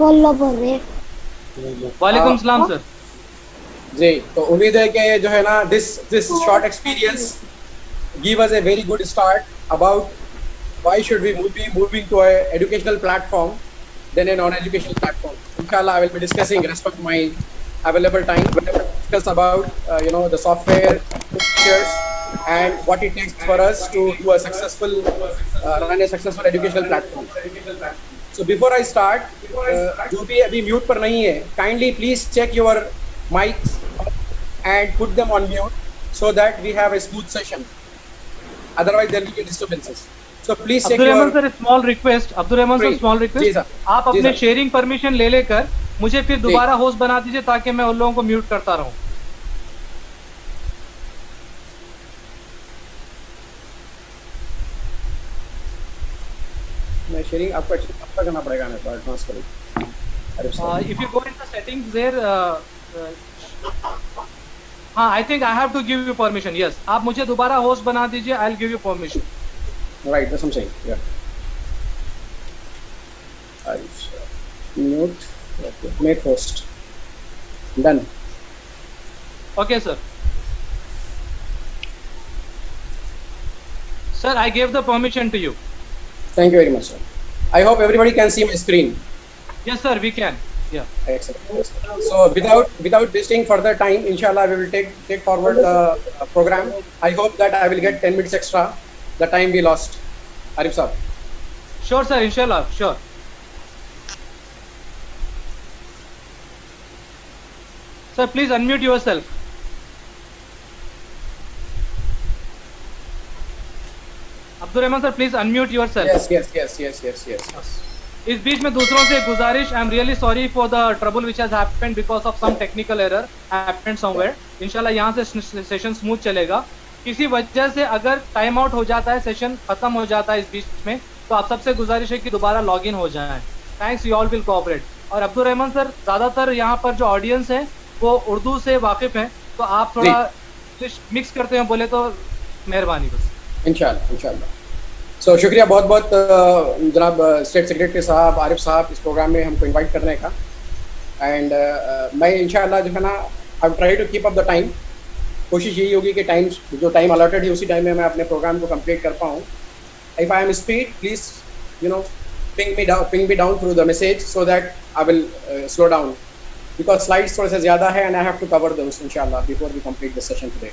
बोलो बोले। वालेकुम सलाम सर। जी, तो उम्मीद है कि जो है ना this short experience give us a very good start about why should we be moving to a educational platform than a non-educational platform. Inshallah, I will be discussing rest of my available time discuss about the software features and what it takes for us to do a successful run a successful educational platform. So before I start, जो भी अभी mute पर नहीं है, kindly please check your mics and put them on mute so that we have a smooth session. Otherwise there will be disturbances. So please check Abdul Rahman your sir small request, Abdul Rahman sir small जी request, sir, आप जी अपने sir. Sharing permission ले लेकर मुझे फिर दोबारा host बना दीजिए ताकि मैं उन लोगों को म्यूट करता रहूं। मैं शेयरिंग आपको करना पड़ेगा ना, तो एडवांस करें। If you go in the settings there, हाँ I think I have to give you permission. Yes, आप मुझे दोबारा होस्ट बना दीजिए, I will give you permission. Right, that's what I am saying. या mute, make host, done. Okay sir. Sir I give the permission to you. Thank you very much, sir. I hope everybody can see my screen. Yes sir, we can. Yeah. Excellent. So without wasting further time, inshallah we will take forward the program. I hope that I will get 10 minutes extra, the time we lost. Arif sir. Sure sir, inshallah, sure. Sir, please unmute yourself. Abdul Rahman sir, please unmute yourself. Yes. इस बीच में दूसरों से गुजारिश, I am really sorry for the trouble which has happened because of some technical error happened somewhere. इंशाल्लाह यहाँ से session smooth चलेगा। किसी वजह से अगर टाइम आउट हो जाता है, सेशन खत्म हो जाता है इस बीच में, तो आप सबसे गुजारिश है कि दोबारा लॉग इन हो जाए। Thanks, you all will cooperate. और अब्दुल रहमान सर, ज़्यादातर यहाँ पर जो ऑडियंस है वो उर्दू से वाकिफ हैं, तो आप थोड़ा मिक्स करते हैं बोले तो मेहरबानी बस। इंशाल्लाह। सो शुक्रिया बहुत बहुत जनाब स्टेट सेक्रेटरी साहब, आरिफ साहब, इस प्रोग्राम में हमको इनवाइट करने का। एंड मैं इंशाल्लाह जो है ना, I try to keep up the time. कोशिश यही होगी कि जो टाइम अलॉटेड है उसी टाइम में मैं अपने प्रोग्राम को कंप्लीट कर पाऊँ। If I am speed, please ping me down through the message so that I will slow down, because slides थोड़े से ज़्यादा है and I have to cover those इंशाल्लाह before we complete the session today.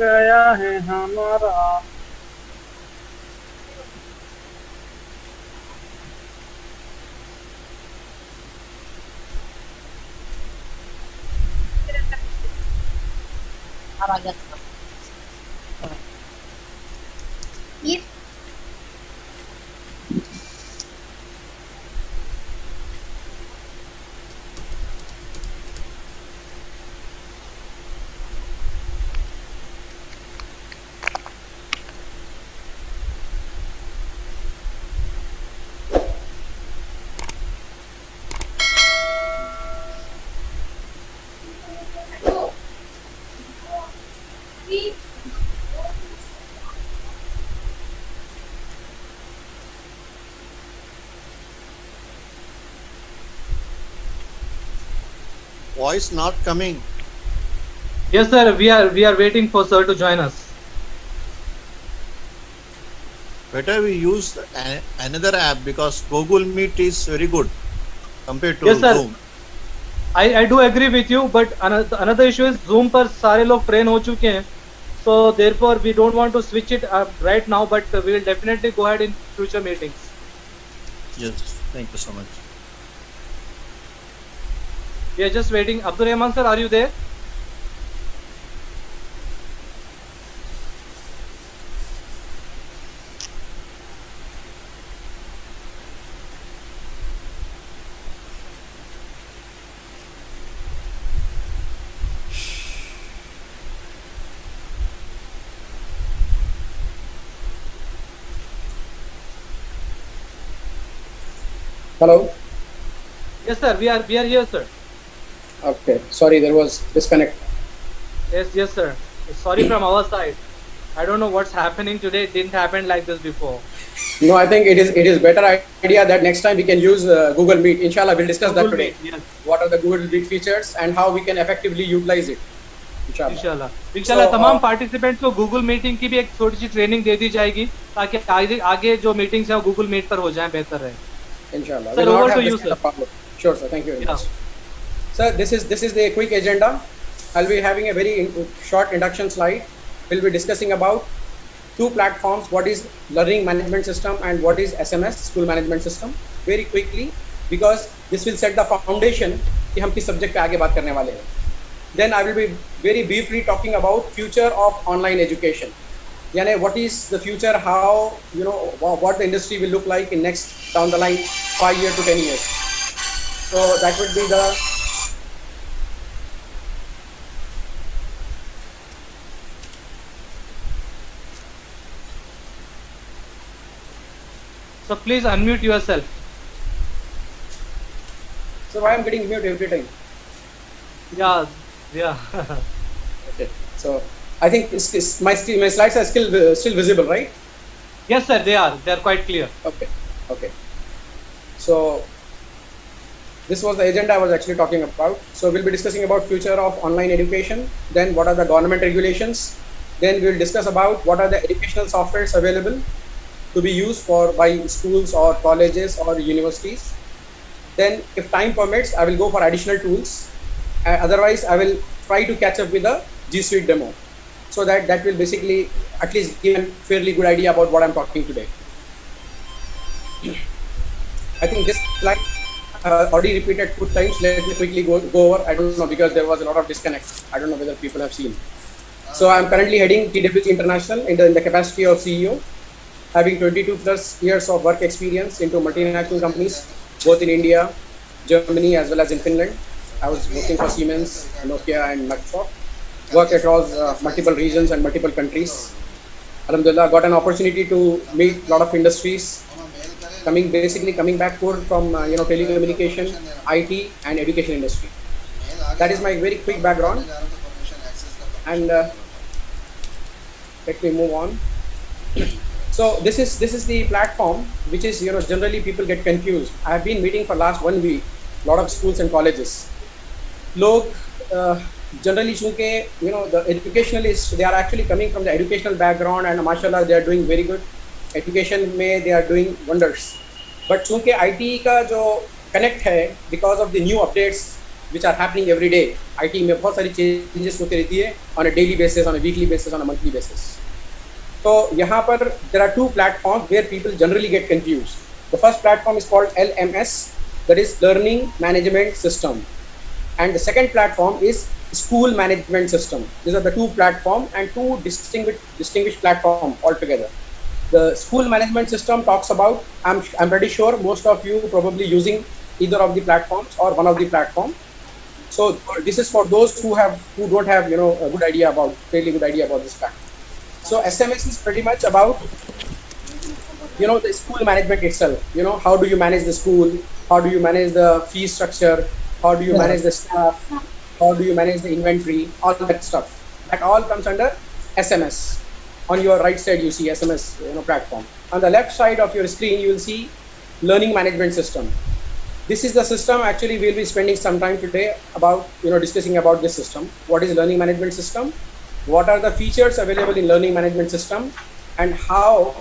गया है हमारा voice not coming. Yes sir, we are waiting for sir to join us. Better we use another app because Google Meet is very good compared to yes, sir. Zoom. I do agree with you, but another issue is Zoom पर सारे लोग train हो चुके हैं, so therefore we don't want to switch it right now, but we will definitely go ahead in future meetings. Yes, thank you so much. We are just waiting. Abdul Rahman sir, are you there? Hello. Yes, sir. We are here, sir. Okay. Sorry, there was disconnect. Yes, sir. Sorry from our side. I don't know what's happening today. It didn't happen like this before. No, I think it is better idea that next time we can use Google Meet. Inshallah, we'll discuss that Google today. Meet, yes. What are the Google Meet features and how we can effectively utilize it. Inshallah. इंशाल्लाह So, तमाम participants को Google meeting की भी एक छोटी सी training दे दी जाएगी ताकि आगे जो मीटिंग्स है वो गूगल मीट पर हो जाएं, बेहतर रहे. Inshallah. Sir, We'll not over have to this you, kind sir. of problem. Sure, sir. Thank you very Yeah. much. Sir, this is the quick agenda. I'll be having a very short induction slide. We'll be discussing about two platforms. What is learning management system and what is SMS, school management system. Very quickly, because this will set the foundation कि हम किस subject पे आगे बात करने वाले हैं. Then I will be very briefly talking about future of online education. यानी what is the future, how, you know, what the industry will look like in next down the line 5 years to 10 years. So that would be the So please unmute yourself. so why I'm getting mute every time. Yeah. Okay. So I think my slides are still visible, right? Yes, sir. They are quite clear. Okay. Okay. So this was the agenda I was actually talking about. So we'll be discussing about future of online education, then what are the government regulations, then we'll discuss about what are the educational softwares available to be used by schools or colleges or universities. Then if time permits, I will go for additional tools. Otherwise, I will try to catch up with the G Suite demo. So that will basically at least give a fairly good idea about what I'm talking today. I think this slide already repeated 2 times. Let me quickly go over. I don't know because there was a lot of disconnect. I don't know whether people have seen. So I'm currently heading PwC International in the capacity of CEO, having 22 plus years of work experience into multinational companies, both in India, Germany, as well as in Finland. I was working for Siemens, Nokia, and Microsoft. Worked across multiple regions and multiple countries. Alhamdulillah, got an opportunity to meet a lot of industries. Coming back from telecommunication, IT, and education industry. That is my very quick background. And let me move on. So this is the platform which is generally people get confused. I have been meeting for last 1 week a lot of schools and colleges. Log generally chunke the educationalists, they are actually coming from the educational background and mashallah they are doing very good. Education में they are doing wonders. But चूंकि IT का जो connect है because of the new updates which are happening every day. IT में बहुत सारी changes होती रहती है on a daily basis, on a weekly basis, on a monthly basis. So यहाँ पर there are 2 platforms where people generally get confused. The first platform is called LMS, that is Learning Management System, and the second platform is School Management System. These are the 2 platforms and 2 distinguished platforms altogether. The School Management System talks about, I'm pretty sure most of you probably using either of the platforms or one of the platforms. So this is for those who don't have fairly good idea about this platform. So SMS is pretty much about the school management itself. How do you manage the school? How do you manage the fee structure? How do you manage the staff? How do you manage the inventory? All that stuff. That all comes under SMS. On your right side, you see SMS platform. On the left side of your screen, you will see Learning Management System. This is the system. Actually, we'll be spending some time today about discussing about this system. What is Learning Management System? What are the features available in Learning Management System, and how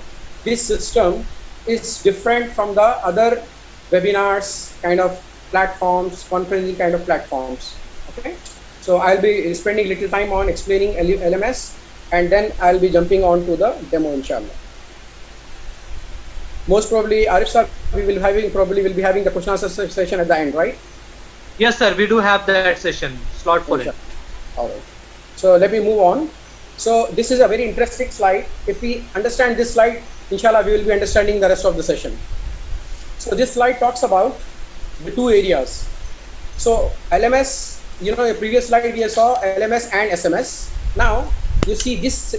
this system is different from the other webinars kind of platforms, conferencing kind of platforms. Okay, so I'll be spending little time on explaining LMS, and then I'll be jumping on to the demo, inshallah. Most probably, Arif sir, we will be having the question answer session at the end, right? Yes, sir. We do have that session slot for it. All right. So let me move on. So this is a very interesting slide. If we understand this slide, inshallah, we will be understanding the rest of the session. So this slide talks about the 2 areas. So LMS, a previous slide we saw LMS and SMS. Now you see this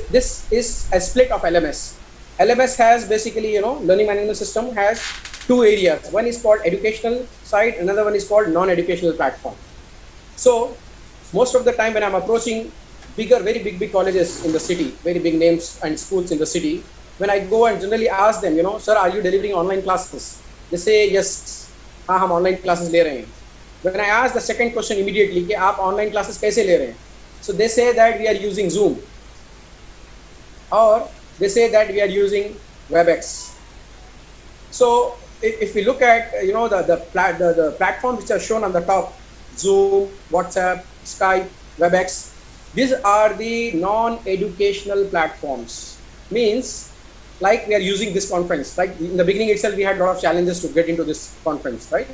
is a split of LMS. LMS has basically, Learning Management System has two areas. One is called educational side, another one is called non-educational platform. So most of the time when I'm approaching very big colleges in the city, very big names and schools in the city, when I go and generally ask them, sir, are you delivering online classes? They say, yes, हाँ हम online classes ले रहे हैं. When I ask the second question immediately, कि आप online classes कैसे ले रहे हैं? So they say that we are using Zoom, or they say that we are using WebEx. So if we look at the platforms which are shown on the top, Zoom, WhatsApp, Skype, WebEx, these are the non-educational platforms. Means like we are using this conference. Like in the beginning itself, we had a lot of challenges to get into this conference, right?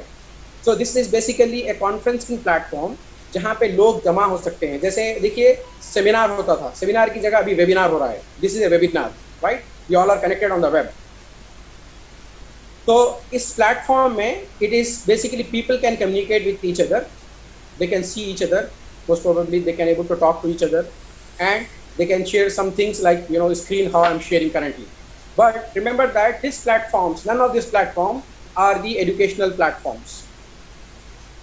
So this is basically a conferencing platform जहाँ पे लोग जमा हो सकते हैं. जैसे देखिए seminar होता था, सेमिनार की जगह अभी वेबिनार हो रहा है. This is a webinar, right? You all are connected on the web. तो इस प्लेटफॉर्म में it is basically people can communicate with each other, they can see each other, most probably they can able to talk to each other, and they can share some things like the screen how I'm sharing currently. But remember that these platforms, none of these platforms are the educational platforms.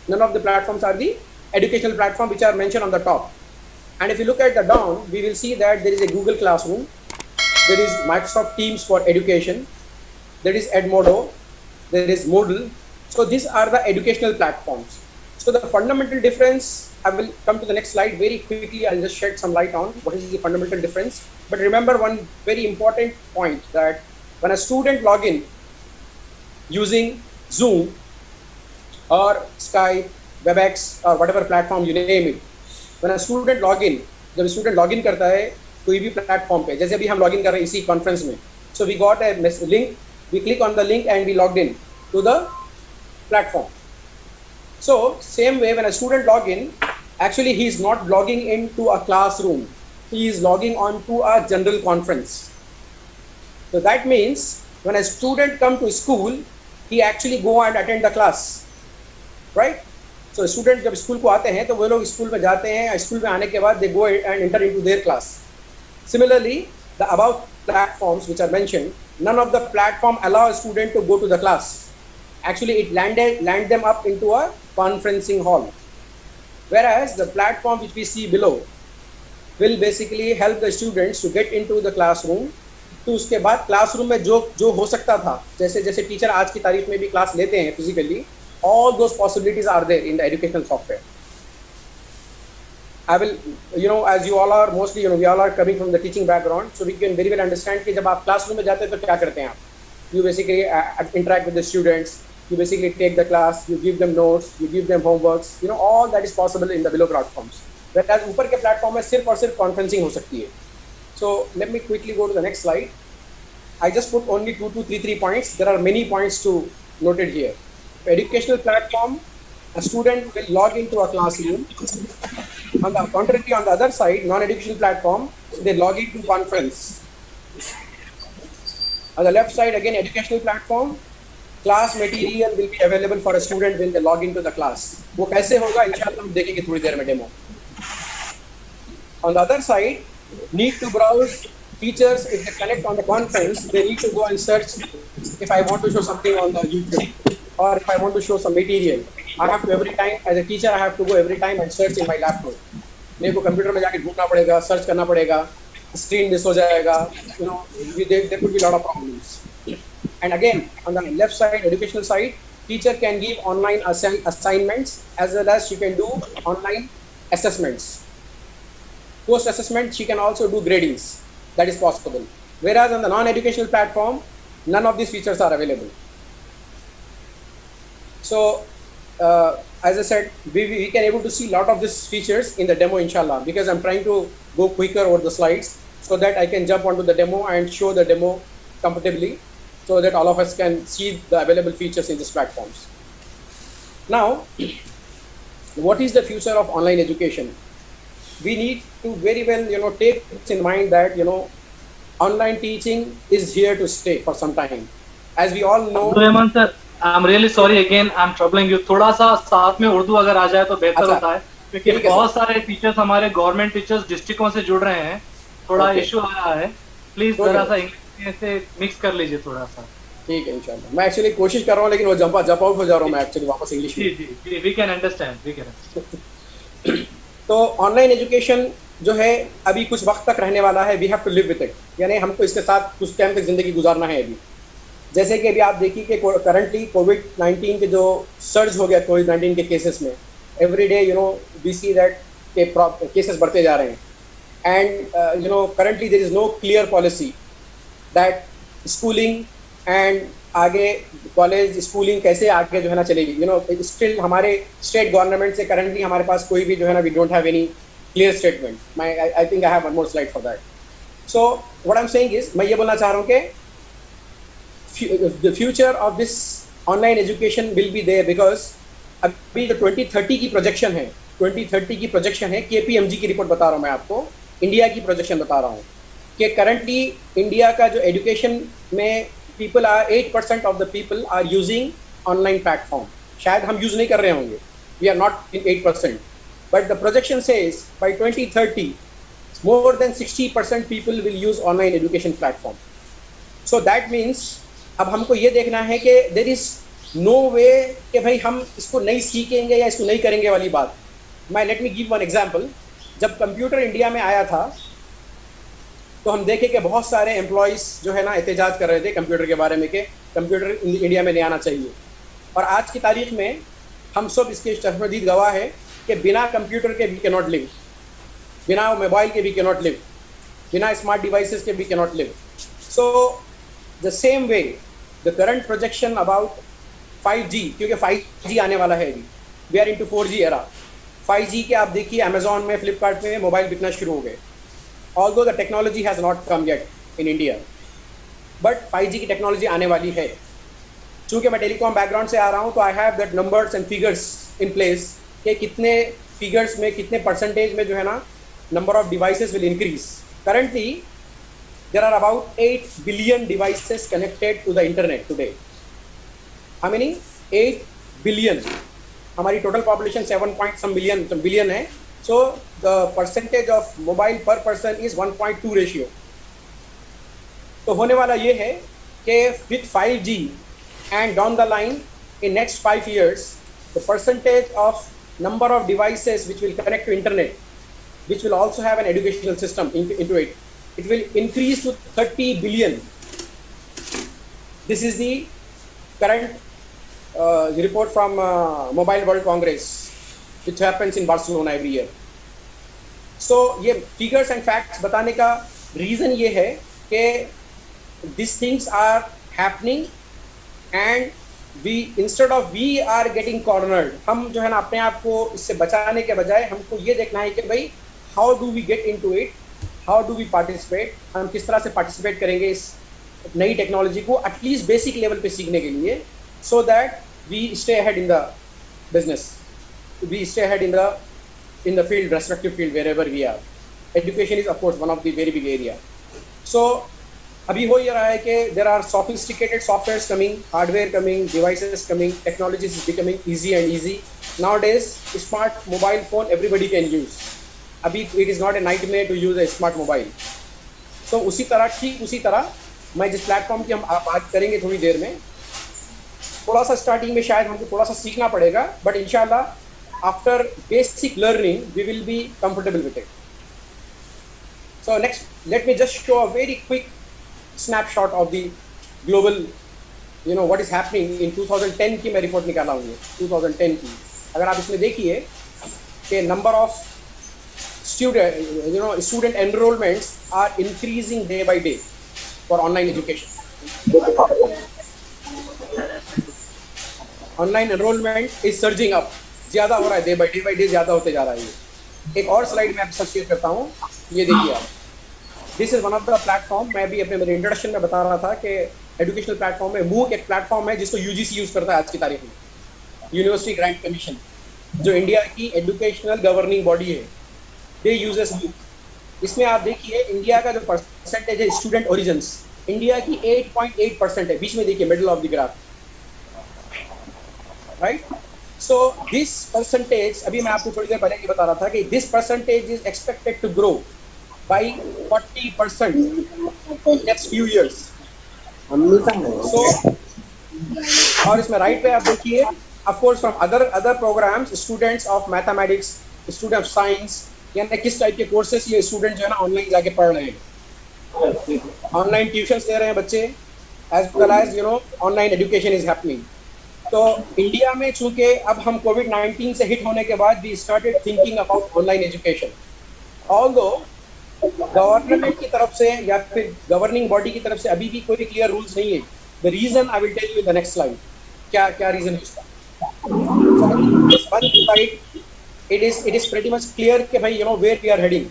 None of the platforms are the educational platform which are mentioned on the top. And if you look at the down, we will see that there is a Google Classroom, there is Microsoft Teams for education, there is Edmodo, there is Moodle. So these are the educational platforms. So the fundamental difference, I will come to the next slide very quickly. I'll just shed some light on what is the fundamental difference. But remember one very important point, that when a student log in using Zoom or Skype, WebEx or whatever platform you name it, when a student log in, जब student log in करता है कोई भी platform पे, जैसे अभी हम log in कर रहे हैं इसी conference में, so we got a link, we click on the link and we logged in to the platform. So same way, when a student log in, actually he is not logging into a classroom, he is logging on to a general conference. So that means when a student come to school, he actually go and attend the class, right? So student जब school को आते हैं तो वो लोग school में जाते हैं, स्कूल में आने के बाद they go and enter into their class. Similarly, the above platforms which are mentioned, none of the platform allow a student to go to the class. Actually, it land them up into a conferencing hall. Whereas the platform which we see below will basically help the students to get into the classroom. तो उसके बाद classroom में जो हो सकता था, जैसे teacher आज की तारीख में भी क्लास लेते हैं physically, all those possibilities are there in the educational software. I will, as you all are mostly, we all are coming from the teaching background, so we can very well understand कि जब आप classroom में जाते हैं तो क्या करते हैं आप? You basically interact with the students, you basically take the class, you give them notes, you give them homeworks, all that is possible in the below platforms. Whereas ऊपर के platform में सिर्फ और सिर्फ conferencing हो सकती है. So let me quickly go to the next slide. I just put only 2 to 3 points. There are many points to noted here. Educational platform, a student will log into a classroom. On the contrary, on the other side, non-educational platform, they log into conference. On the left side, again, educational platform, class material will be available for a student when they log into the class. वो कैसे होगा इंशाल्लाह हम देखेंगे थोड़ी देर में demo. On the other side, need to browse features. If they connect on the conference, they need to go and search. If I want to show something on the YouTube, or if I want to show some material, I have to every time, as a teacher, I have to go every time and search in my laptop. मेरे को computer में जाके ढूंढना पड़ेगा, search करना पड़ेगा, screen miss हो जाएगा, there could be a lot of problems. And again, on the left side, educational side, teacher can give online assignments as well as she can do online assessments. Post assessment, she can also do gradings. That is possible. Whereas on the non-educational platform, none of these features are available. So, as I said, we can able to see a lot of these features in the demo, inshallah, because I'm trying to go quicker over the slides so that I can jump onto the demo and show the demo comfortably so that all of us can see the available features in these platforms. Now, what is the future of online education? We need to very well, take in mind that, online teaching is here to stay for some time. As we all know. Rahman sir, I'm really sorry again, I'm troubling you. थोड़ा सा साथ में उर्दू अगर आ जाए तो बेहतर होता है, क्योंकि बहुत सारे टीचर्स हमारे गवर्नमेंट टीचर्स डिस्ट्रिक्टों से जुड़ रहे हैं, थोड़ा इशू आ रहा है. प्लीज जरा सा इंग्लिश से मिक्स कर लीजिए थोड़ा सा. ठीक है इंशाल्लाह। मैं एक्चुअली कोशिश कर रहा हूँ लेकिन वो जंप आउट हो जा रहा हूँ मैं एक्चुअली वापस इंग्लिश में। जी जी, we can understand, we can. तो ऑनलाइन एजुकेशन जो है अभी कुछ वक्त तक रहने वाला है, we have to live with it, यानी हमको इसके साथ कुछ टाइम तक ज़िंदगी गुजारना है अभी। जैसे कि अभी आप देखिए कि करंटली कोविड-19 के जो सर्ज हो गया कोविड-19 के केसेस में, every day we see that के केसेस बढ़ते जा रहे हैं, and currently there is no clear policy that schooling and आगे कॉलेज स्कूलिंग कैसे आगे जो है ना चलेगी। स्टिल हमारे स्टेट गवर्नमेंट से करंटली हमारे पास कोई भी जो है ना we don't have any clear statement. I think I have one more slide for that. So what I am saying is, मैं ये बोलना चाह रहा हूँ कि the future of this online education will be there, because अभी जो 2030 की प्रोजेक्शन है, 2030 की प्रोजेक्शन है, KPMG की रिपोर्ट बता रहा हूँ मैं आपको, इंडिया की प्रोजेक्शन बता रहा हूँ कि करंटली इंडिया का जो एजुकेशन में people are 8% of the people are using online platform. शायद हम यूज नहीं कर रहे होंगे, we are not in 8%, but the projection says by 2030 more than 60% people will use online education platform. So that means अब हमको ये देखना है कि there is no way कि भाई हम इसको नहीं सीखेंगे या इसको नहीं करेंगे वाली बात। मैं let me give one example. जब कंप्यूटर इंडिया में आया था तो हम देखें कि बहुत सारे एम्प्लॉयज़ जो है ना एहतजाज कर रहे थे कंप्यूटर के बारे में कि कंप्यूटर इंडिया में नहीं आना चाहिए। और आज की तारीख में हम सब इसके शर्मदीद गवाह है कि बिना कंप्यूटर के वी कैन नॉट लिव, बिना मोबाइल के वी कैन नॉट लिव, बिना स्मार्ट डिवाइसेस के we can not live. So the same way the current projection about 5G, क्योंकि 5G आने वाला है अभी, we are into 4G era. 5G के आप देखिए अमेजोन में, फ्लिपकार्ट में मोबाइल बिकना शुरू हो गए, although the technology has not come yet in India, but 5G की टेक्नोलॉजी आने वाली है। चूँकि मैं टेलीकॉम बैकग्राउंड से आ रहा हूँ तो I have that numbers and figures in place कि कितने फिगर्स में, कितने परसेंटेज में जो है ना number of devices will increase. Currently there are about 8 billion devices connected to the internet today. How many? 8 billion. हमारी total population 7 point some billion है। So the percentage of mobile per person is 1.2 ratio. तो होने वाला ये है कि with 5G and down the line in next 5 years the percentage of number of devices which will connect to internet, which will also have an educational system into it, it will increase to 30 billion. This is the current report from Mobile World Congress, which happens in Barcelona every year. So ये figures and facts बताने का reason ये है कि these things are happening and instead of we are getting cornered, हम जो है ना अपने आप को इससे बचाने के बजाय हमको ये देखना है कि भाई how do we get into it, how do we participate, हम किस तरह से participate करेंगे इस नई टेक्नोलॉजी को एटलीस्ट बेसिक लेवल पे सीखने के लिए, so that we stay ahead in the business. We stay ahead in the field, respective field, wherever we are. Education is of course one of the very big area. So अभी हो ये रहा है कि there are sophisticated softwares coming, hardware coming, devices coming, technologies is becoming easy and easy. Nowadays smart mobile phone everybody can use. अभी it is not a nightmare to use a smart mobile. So उसी तरह मैं जिस platform की हम बात करेंगे थोड़ी देर में, थोड़ा सा स्टार्टिंग में शायद हमको थोड़ा सा सीखना पड़ेगा, बट इंशाल्लाह after basic learning we will be comfortable with it. So next let me just show a very quick snapshot of the global what is happening in 2010 की मैं रिपोर्ट निकाला हूँ 2010 की। अगर आप इसमें देखिए कि number of student enrollments are increasing day by day for online education. Online enrollment is surging up, ज़्यादा हो रहा है, डे बाई डे ज़्यादा होते जा रहा है ये। एक और स्लाइड में आपके साथ शेयर करता हूँ, ये देखिए आप, this is one of the platform. मैं भी अपने मेरे इंट्रोडक्शन में बता रहा था कि एजुकेशनल प्लेटफॉर्म में MOOC एक प्लेटफॉर्म है जिसको UGC यूज़ करता है आज की तारीख में, यूनिवर्सिटी ग्रांट कमीशन, जो इंडिया की एजुकेशनल गवर्निंग बॉडी है, दे यूजेस MOOC। इसमें आप देखिए इंडिया का जो परसेंटेज है स्टूडेंट ओरिजिन्स, इंडिया की 8.8% है, बीच में देखिए middle of the graph, right. So this percentage, अभी मैं आपको थोड़ी देर पहले ये बता रहा था कि this percentage is expected to grow by 40% in next few years. सो और इसमें राइट पे आप देखिए, of course from other programmes, students of mathematics, student of science, यानी किस टाइप के कोर्सेस ये स्टूडेंट जो है ना ऑनलाइन जाके पढ़ रहे हैं, ऑनलाइन ट्यूशंस ले रहे हैं बच्चे, as well as you know online education is happening. तो इंडिया में चूंकि अब हम कोविड-19 से हिट होने के बाद we started thinking about online education, although government की तरफ से या फिर गवर्निंग बॉडी की तरफ से अभी भी कोई क्लियर रूल्स नहीं है। The reason I will tell you in the next slide, क्या रीजन है इसका। it is pretty much clear कि भाई you know where we are heading.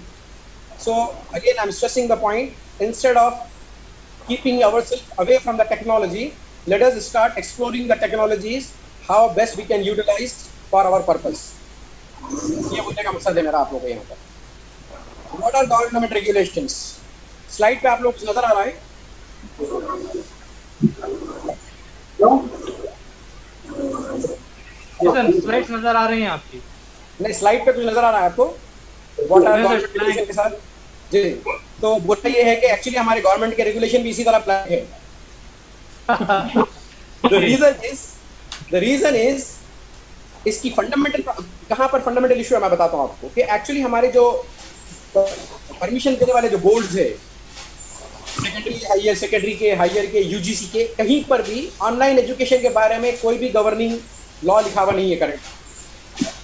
So again I'm stressing the point, instead of keeping ourselves away from the technology, let us start exploring the technologies how best we can utilize for our purpose. ये बोलने का मकसद है मेरा आप लोगों को यहाँ पर। What are government regulations? Slide पे आप लोग को नजर आ रहा है? स्लाइड्स नजर आ रही हैं आपकी? नहीं, स्लाइड पे कुछ नजर आ रहा है आपको? What are government regulations के साथ? जी, तो बोलना ये है कि एक्चुअली हमारे गवर्नमेंट के रेगुलेशन भी इसी तरह प्लान है। The reason is इसकी फंडामेंटल, कहाँ पर फंडामेंटल इशू है मैं बताता हूँ आपको, कि एक्चुअली हमारे जो परमिशन देने वाले जो बोर्ड्स है, सेकेंडरी के, हायर के, यूजीसी के, कहीं पर भी ऑनलाइन एजुकेशन के बारे में कोई भी गवर्निंग लॉ लिखा हुआ नहीं है करंट।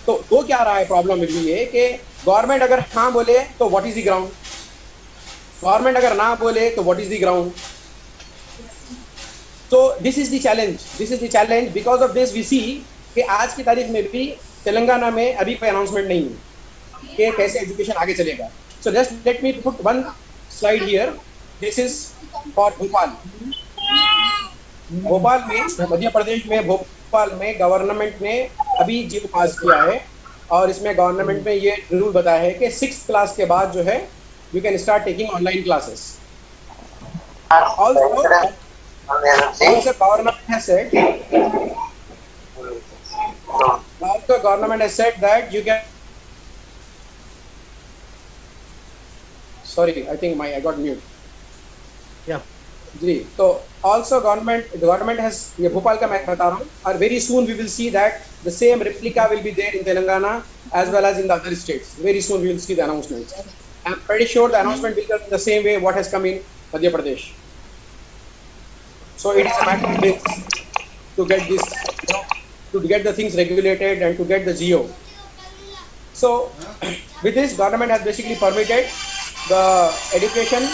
तो क्या रहा है प्रॉब्लम भी है कि गवर्नमेंट अगर हाँ बोले तो what is the ground, government अगर ना बोले तो व्हाट इज द ग्राउंड। तो this is the challenge, because of this we see कि आज की तारीख में भी तेलंगाना में अभी कोई अनाउंसमेंट नहीं है कि कैसे एजुकेशन आगे चलेगा। So just let me put one slide here, this is for Bhopal. Bhopal में, मध्य प्रदेश में भोपाल में गवर्नमेंट ने अभी जो पास किया है, और इसमें गवर्नमेंट में ये रूल बताया है कि 6th क्लास के बाद जो है you can start taking online classes. Also government has said that you can, sorry I think I got mute. Yeah. जी, तो also government has, ये भोपाल का मैं बता रहा हूँ, और very soon we will see that the same replica will be there in Telangana as well as in the other states. Very soon we will see the announcements. I'm pretty sure the announcement will come in the same way what has come in Madhya Pradesh. So it is a matter of days to get this, you know, to get the things regulated and to get the geo. So with this, government has basically permitted the education,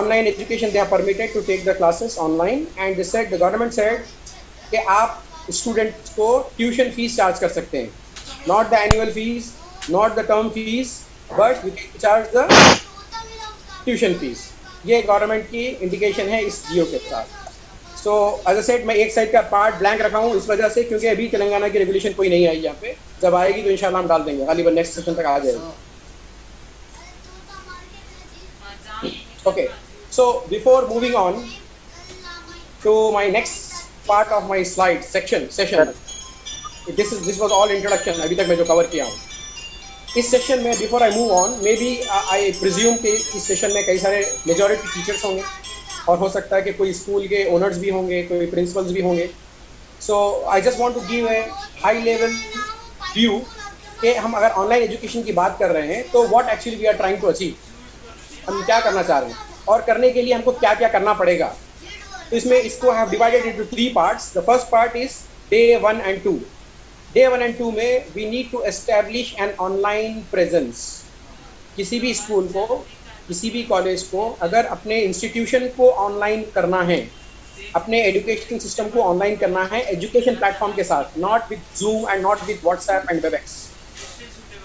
online education, they are permitted to take the classes online, and they said, the government said कि आप students को tuition fees charge कर सकते हैं, not the annual fees, not the term fees, but we can charge the tuition fees. ये government की indication है इस जियो के साथ। सो एज अ सेड, मैं एक साइड का पार्ट ब्लैंक रखा हूँ इस वजह से क्योंकि अभी तेलंगाना की रेगुलेशन कोई नहीं आई यहाँ पे, जब आएगी तो इंशाल्लाह हम डाल देंगे, गालिबन नेक्स्ट सेशन तक आ जाएगी। Okay, so before moving on to my next part of my slide session, this was all introduction अभी तक मैं जो कवर किया हूँ। इस सेशन में before I move on, maybe I presume कि इस सेशन में कई सारे मेजॉरिटी टीचर्स होंगे, और हो सकता है कि कोई स्कूल के ओनर्स भी होंगे, कोई प्रिंसिपल्स भी होंगे। So I just want to give a high level view कि हम अगर ऑनलाइन एजुकेशन की बात कर रहे हैं तो what actually we are trying to achieve, हम क्या करना चाह रहे हैं और करने के लिए हमको क्या क्या करना पड़ेगा। तो इसमें इसको have divided into 3 parts. The first part is day 1 and 2। Day 1 and 2 में we need to establish an online presence. किसी भी स्कूल को, किसी भी कॉलेज को अगर अपने इंस्टीट्यूशन को ऑनलाइन करना है, अपने एजुकेशन सिस्टम को ऑनलाइन करना है एजुकेशन प्लेटफॉर्म के साथ, not with zoom and not with WhatsApp and Webex,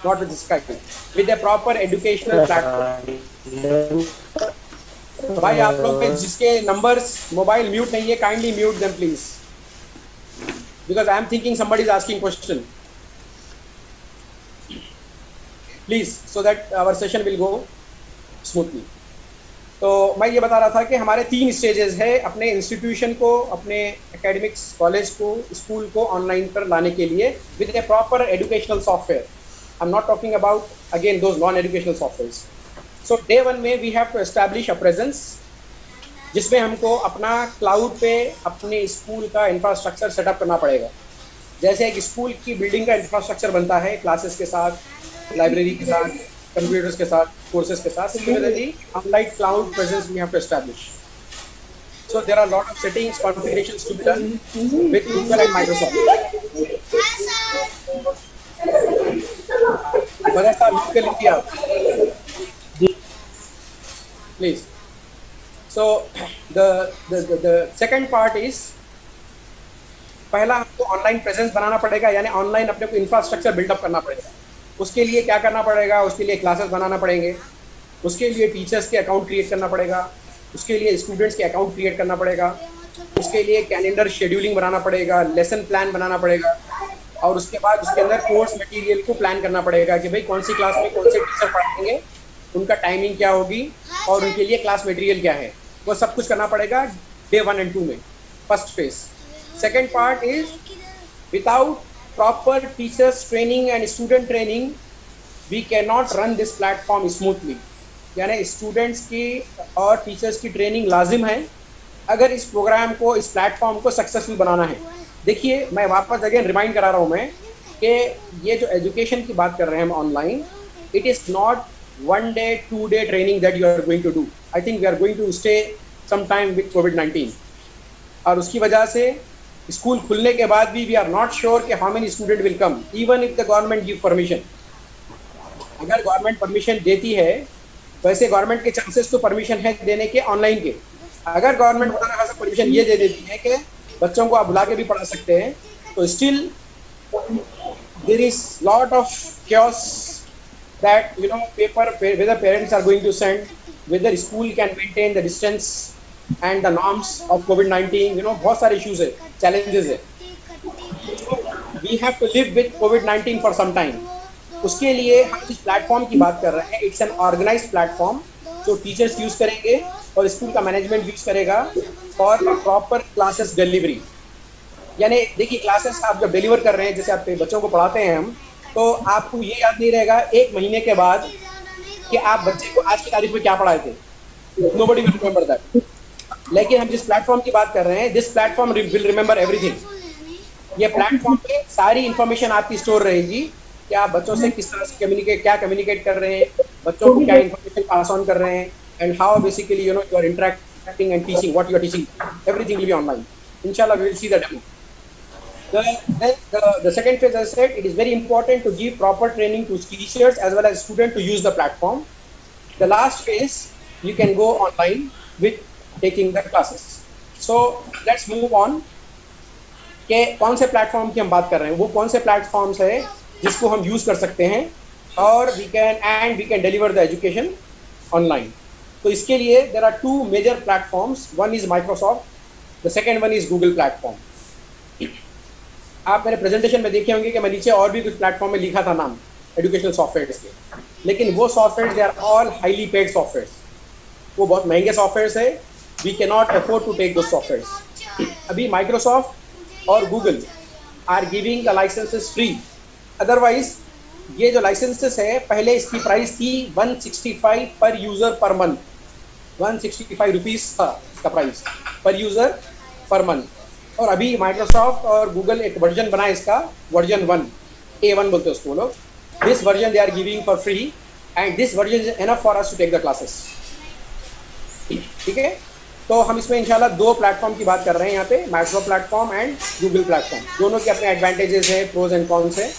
not with Skype, with a proper educational platform. भाई आप लोग के जिसके नंबर्स मोबाइल म्यूट नहीं है, kindly mute them please, because I am thinking somebody is asking question. Please, so that our session will go smoothly. तो मैं ये बता रहा था कि हमारे 3 स्टेजेस है अपने इंस्टीट्यूशन को, अपने एकेडमिक्स कॉलेज को, स्कूल को ऑनलाइन पर लाने के लिए with a proper educational software. I am not talking about again those non educational softwares. So day 1 में we have to establish a presence जिसमें हमको अपना क्लाउड पे अपने स्कूल का इंफ्रास्ट्रक्चर सेटअप करना पड़ेगा। जैसे एक स्कूल की बिल्डिंग का इंफ्रास्ट्रक्चर बनता है क्लासेस के साथ, लाइब्रेरी के साथ, कंप्यूटर्स के साथ, कोर्सेज के साथ, similarly online cloud presence we have to establish. So there are a lot of settings, configurations to be done with Google and Microsoft. Vanessa, look at India. Please. So the second part is, पहला हमको online presence बनाना पड़ेगा, यानी online अपने को infrastructure buildup करना पड़ेगा। उसके लिए क्या करना पड़ेगा? उसके लिए क्लासेस बनाना पड़ेंगे, उसके लिए टीचर्स के अकाउंट क्रिएट करना पड़ेगा, उसके लिए स्टूडेंट्स के अकाउंट क्रिएट करना पड़ेगा, उसके लिए कैलेंडर शेड्यूलिंग बनाना पड़ेगा, लेसन प्लान बनाना पड़ेगा, और उसके बाद उसके अंदर कोर्स मटेरियल को प्लान करना पड़ेगा कि भाई कौन सी क्लास में कौन से टीचर पढ़ाएंगे, उनका टाइमिंग क्या होगी और उनके लिए क्लास मटेरियल क्या है, वो सब कुछ करना पड़ेगा डे 1 और 2 में, first phase. Second part is without proper teachers training and student training we can not run this platform smoothly. यानी स्टूडेंट्स की और टीचर्स की ट्रेनिंग लाजिम है अगर इस प्रोग्राम को, इस प्लेटफॉर्म को सक्सेसफुल बनाना है। देखिए, मैं वापस अगेन रिमाइंड करा रहा हूँ मैं कि ये जो एजुकेशन की बात कर रहे हैं हम online, it is not 1 day 2 day training that you are going to do. I think we are going to stay some time with कोविड-19, और उसकी वजह से स्कूल खुलने के बाद भी वी आर नॉट श्योर कि how many student will come, even if the government give permission. अगर गवर्नमेंट परमिशन देती है, वैसे गवर्नमेंट के चांसेस तो परमिशन है देने के ऑनलाइन के। अगर गवर्नमेंट खुदा से परमिशन ये दे देती है कि बच्चों को आप बुला के भी पढ़ा सकते हैं, तो still there is lot of chaos that whether parents are going to send, whether school can maintain the distance and the norms of COVID-19, बहुत सारे issues है, challenges है। So we have to live with COVID-19 for some time। उसके लिए हम जिस platform की बात कर रहे हैं, इट्स एन ऑर्गेनाइज्ड प्लेटफॉर्म जो टीचर्स यूज़ करेंगे और स्कूल का मैनेजमेंट यूज़ करेगा फॉर प्रॉपर क्लासेस डिलीवरी। यानी देखिए, क्लासेस आप जब डिलीवर कर रहे हैं, जैसे आप बच्चों को पढ़ाते हैं हम, तो आपको ये याद नहीं रहेगा 1 महीने के बाद कि आप बच्चे को आज की तारीख में क्या पढ़ाए थे। Nobody will remember that. लेकिन हम जिस प्लेटफॉर्म की बात कर रहे हैं, this platform will remember everything. ये प्लेटफॉर्म पे सारी इंफॉर्मेशन आपकी स्टोर रहेगी कि आप बच्चों से किस तरह से कम्युनिकेट कर रहे हैं, बच्चों को क्या इंफॉर्मेशन पास ऑन कर रहे हैं, and how basically you are interacting and teaching, what you are teaching, everything will be online. इंशाल्लाह we will see the demo. The second phase, as I said, it is very important to give proper training to teachers as well as students to use the platform. The last phase, you can go online with taking the classes. So let's move on कि कौन से platform की हम बात कर रहे हैं, वो कौन से प्लेटफॉर्म्स है जिसको हम यूज़ कर सकते हैं और we can deliver the education online. तो इसके लिए there are 2 major platforms, one is Microsoft, the second one is Google platform. आप मेरे प्रेजेंटेशन में देखे होंगे कि मैं नीचे और भी कुछ प्लेटफॉर्म में लिखा था नाम एजुकेशनल सॉफ्टवेयर के, लेकिन वो software they are all highly paid software, वो बहुत महंगे सॉफ्टवेयर है, we can not afford to take those software. अभी माइक्रोसॉफ्ट और Google are giving the licences free. Otherwise ये जो लाइसेंसेस है, पहले इसकी प्राइस थी 165 पर यूज़र पर मंथ, 165 रुपीज़ था इसका प्राइस पर यूज़र पर मंथ। और अभी माइक्रोसॉफ्ट और गूगल एक वर्जन बनाए इसका, वर्जन 1, A1 बोलते हैं उसको वो लोग। This version they are giving for free and this version is enough for us to take the classes. ठीक है, तो हम इसमें इंशाल्लाह 2 प्लेटफॉर्म की बात कर रहे हैं यहाँ पे, Microsoft platform and Google platform. दोनों के अपने एडवांटेजेस है, प्रोज एंड कॉन्स है।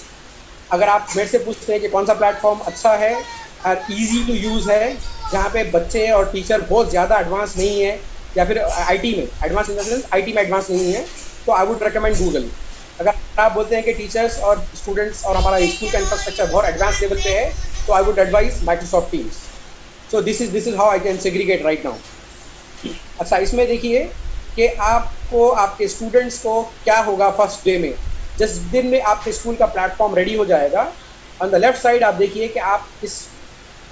अगर आप मेरे से पूछते हैं कि कौन सा प्लेटफॉर्म अच्छा है और ईजी टू यूज़ है, जहाँ पे बच्चे और टीचर बहुत ज़्यादा एडवांस नहीं है, या फिर आईटी में advance in the sense IT में एडवांस नहीं है, तो आई वुड रिकमेंड गूगल। अगर आप बोलते हैं कि टीचर्स और स्टूडेंट्स और हमारा स्कूल का इंफ्रास्ट्रक्चर बहुत एडवांस लेवल पे है, तो I would advise Microsoft teams. So this is how I can segregate right now. अच्छा, इसमें देखिए कि आपको आपके स्टूडेंट्स को क्या होगा फर्स्ट डे में। जिस दिन में आपके स्कूल का प्लेटफॉर्म रेडी हो जाएगा, ऑन द लेफ्ट साइड आप देखिए कि आप इस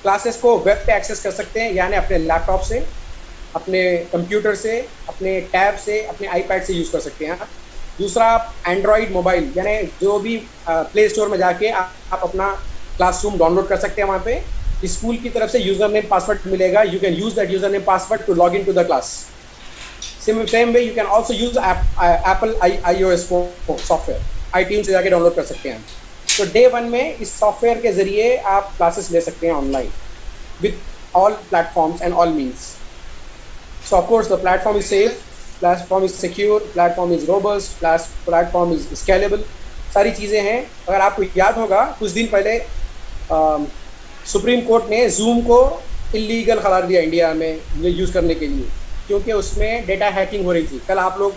क्लासेस को वेब पे एक्सेस कर सकते हैं, यानी अपने लैपटॉप से, अपने कंप्यूटर से, अपने टैब से, अपने आईपैड से यूज़ कर सकते हैं। दूसरा, आप एंड्रॉयड मोबाइल यानी जो भी प्ले स्टोर में जाके आप अपना क्लासरूम डाउनलोड कर सकते हैं। वहाँ पे स्कूल की तरफ से यूज़र नेम पासवर्ड मिलेगा, you can use that user name password to log in to the class. Same way you can also use Apple iOS software, iTunes से जाके डाउनलोड कर सकते हैं। तो डे 1 में इस सॉफ्टवेयर के ज़रिए आप क्लासेस ले सकते हैं online with all platforms and all means. So of course the platform is safe, platform is secure, platform is robust, platform is scalable, सारी चीज़ें हैं। अगर आपको याद होगा कुछ दिन पहले सुप्रीम कोर्ट ने जूम को इलीगल करार दिया इंडिया में यूज़ करने के लिए, क्योंकि उसमें डेटा हैकिंग हो रही थी। कल आप लोग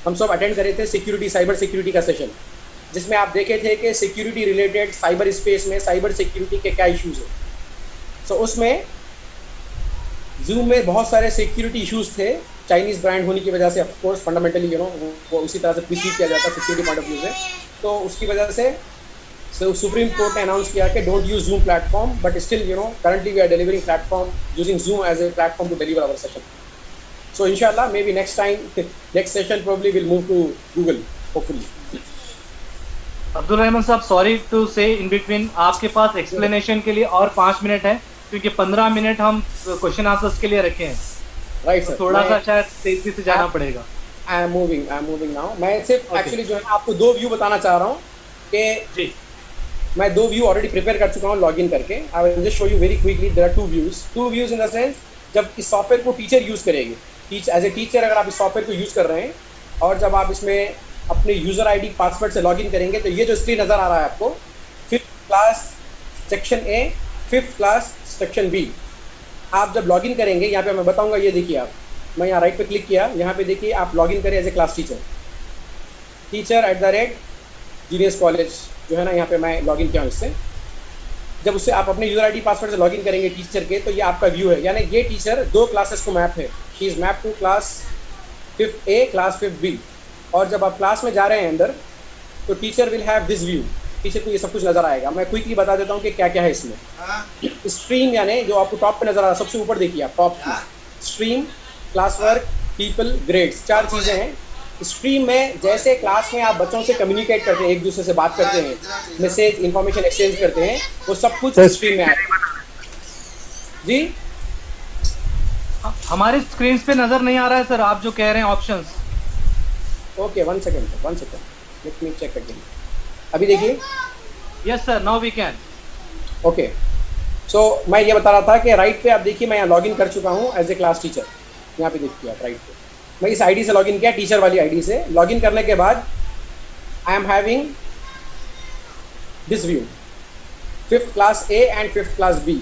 हम सब अटेंड कर रहे थे सिक्योरिटी, साइबर सिक्योरिटी का सेशन, जिसमें आप देखे थे कि सिक्योरिटी रिलेटेड साइबर स्पेस में साइबर सिक्योरिटी के क्या इश्यूज़ हैं। सो उसमें जूम में बहुत सारे सिक्योरिटी इश्यूज़ थे, चाइनीज़ ब्रांड होने की वजह से ऑफ कोर्स फंडामेंटली वो उसी तरह से प्रीसीव किया जाता है सिक्योरिटी पॉइंट ऑफ व्यू से। तो उसकी वजह से सुप्रीम कोर्ट ने अनाउंस किया कि don't use Zoom platform, but still currently we are delivering platform using Zoom as a platform to deliver our session. So इंशाल्लाह may be next session probably will move to Google hopefully. Abdul Rahman sahab, sorry to से in between, आपके पास explanation के लिए और 5 minute है, क्योंकि 15 minute हम question answers के लिए रखे हैं। राइट सर, थोड़ा सा शायद तेजी से जाना पड़ेगा। I am moving now. मैं सिर्फ एक्चुअली जो है आपको 2 व्यू बताना चाह रहा हूँ कि जी मैं 2 व्यू ऑलरेडी प्रिपेयर कर चुका हूँ लॉग इन करके। I will just show you very quickly. There are 2 views in the sense, जब इस सॉफ्टवेयर को टीचर यूज़ करेगी, एज ए टीचर अगर आप इस सॉफ्टवेयर को यूज़ कर रहे हैं और जब आप इसमें अपने यूज़र आईडी पासवर्ड से लॉगिन करेंगे तो ये जो स्क्रीन नज़र आ रहा है आपको, 5th class section A, 5th class section B. आप जब लॉगिन करेंगे यहाँ पे मैं बताऊँगा, ये देखिए आप, मैं यहाँ राइट पे क्लिक किया, यहाँ पे देखिए आप लॉगिन करें as a class teacher @at genius college जो है ना, यहाँ पे मैं लॉगिन किया हूँ इससे। जब उससे आप अपने यूज़र आईडी पासवर्ड से लॉगिन करेंगे टीचर के, तो ये आपका व्यू है, यानी ये टीचर 2 क्लासेस को मैप है। She is map to class 5th A, class 5th B। और जब आप क्लास में जा रहे हैं अंदर, तो teacher will have this view, teacher को ये सब कुछ नज़र आएगा। मैं क्विकली बता देता हूँ कि क्या क्या है इसमें। स्ट्रीम यानी जो आपको टॉप पे नज़र आ रहा है, सबसे ऊपर देखिए आप टॉप की, stream, class work, people, grades, 4 चीज़ें हैं। स्ट्रीम में जैसे क्लास में आप बच्चों से कम्युनिकेट करते हैं, एक दूसरे से बात करते हैं, मैसेज इंफॉर्मेशन एक्सचेंज करते हैं, वो सब कुछ स्ट्रीम में आएगा। जी हमारी स्क्रीन पे नजर नहीं आ रहा है सर, आप जो कह रहे हैं options. Okay, 1 second let me check again. अभी देखिए। Yes sir, now we can. Okay, so मैं ये बता रहा था कि राइट पे आप देखिए, मैं यहाँ लॉगिन कर चुका हूँ एज ए क्लास टीचर। यहाँ पे देखिए आप राइट पे, मैं इस आईडी से लॉगिन किया, टीचर वाली आईडी से लॉगिन करने के बाद I am having this view, 5th class A and 5th class B.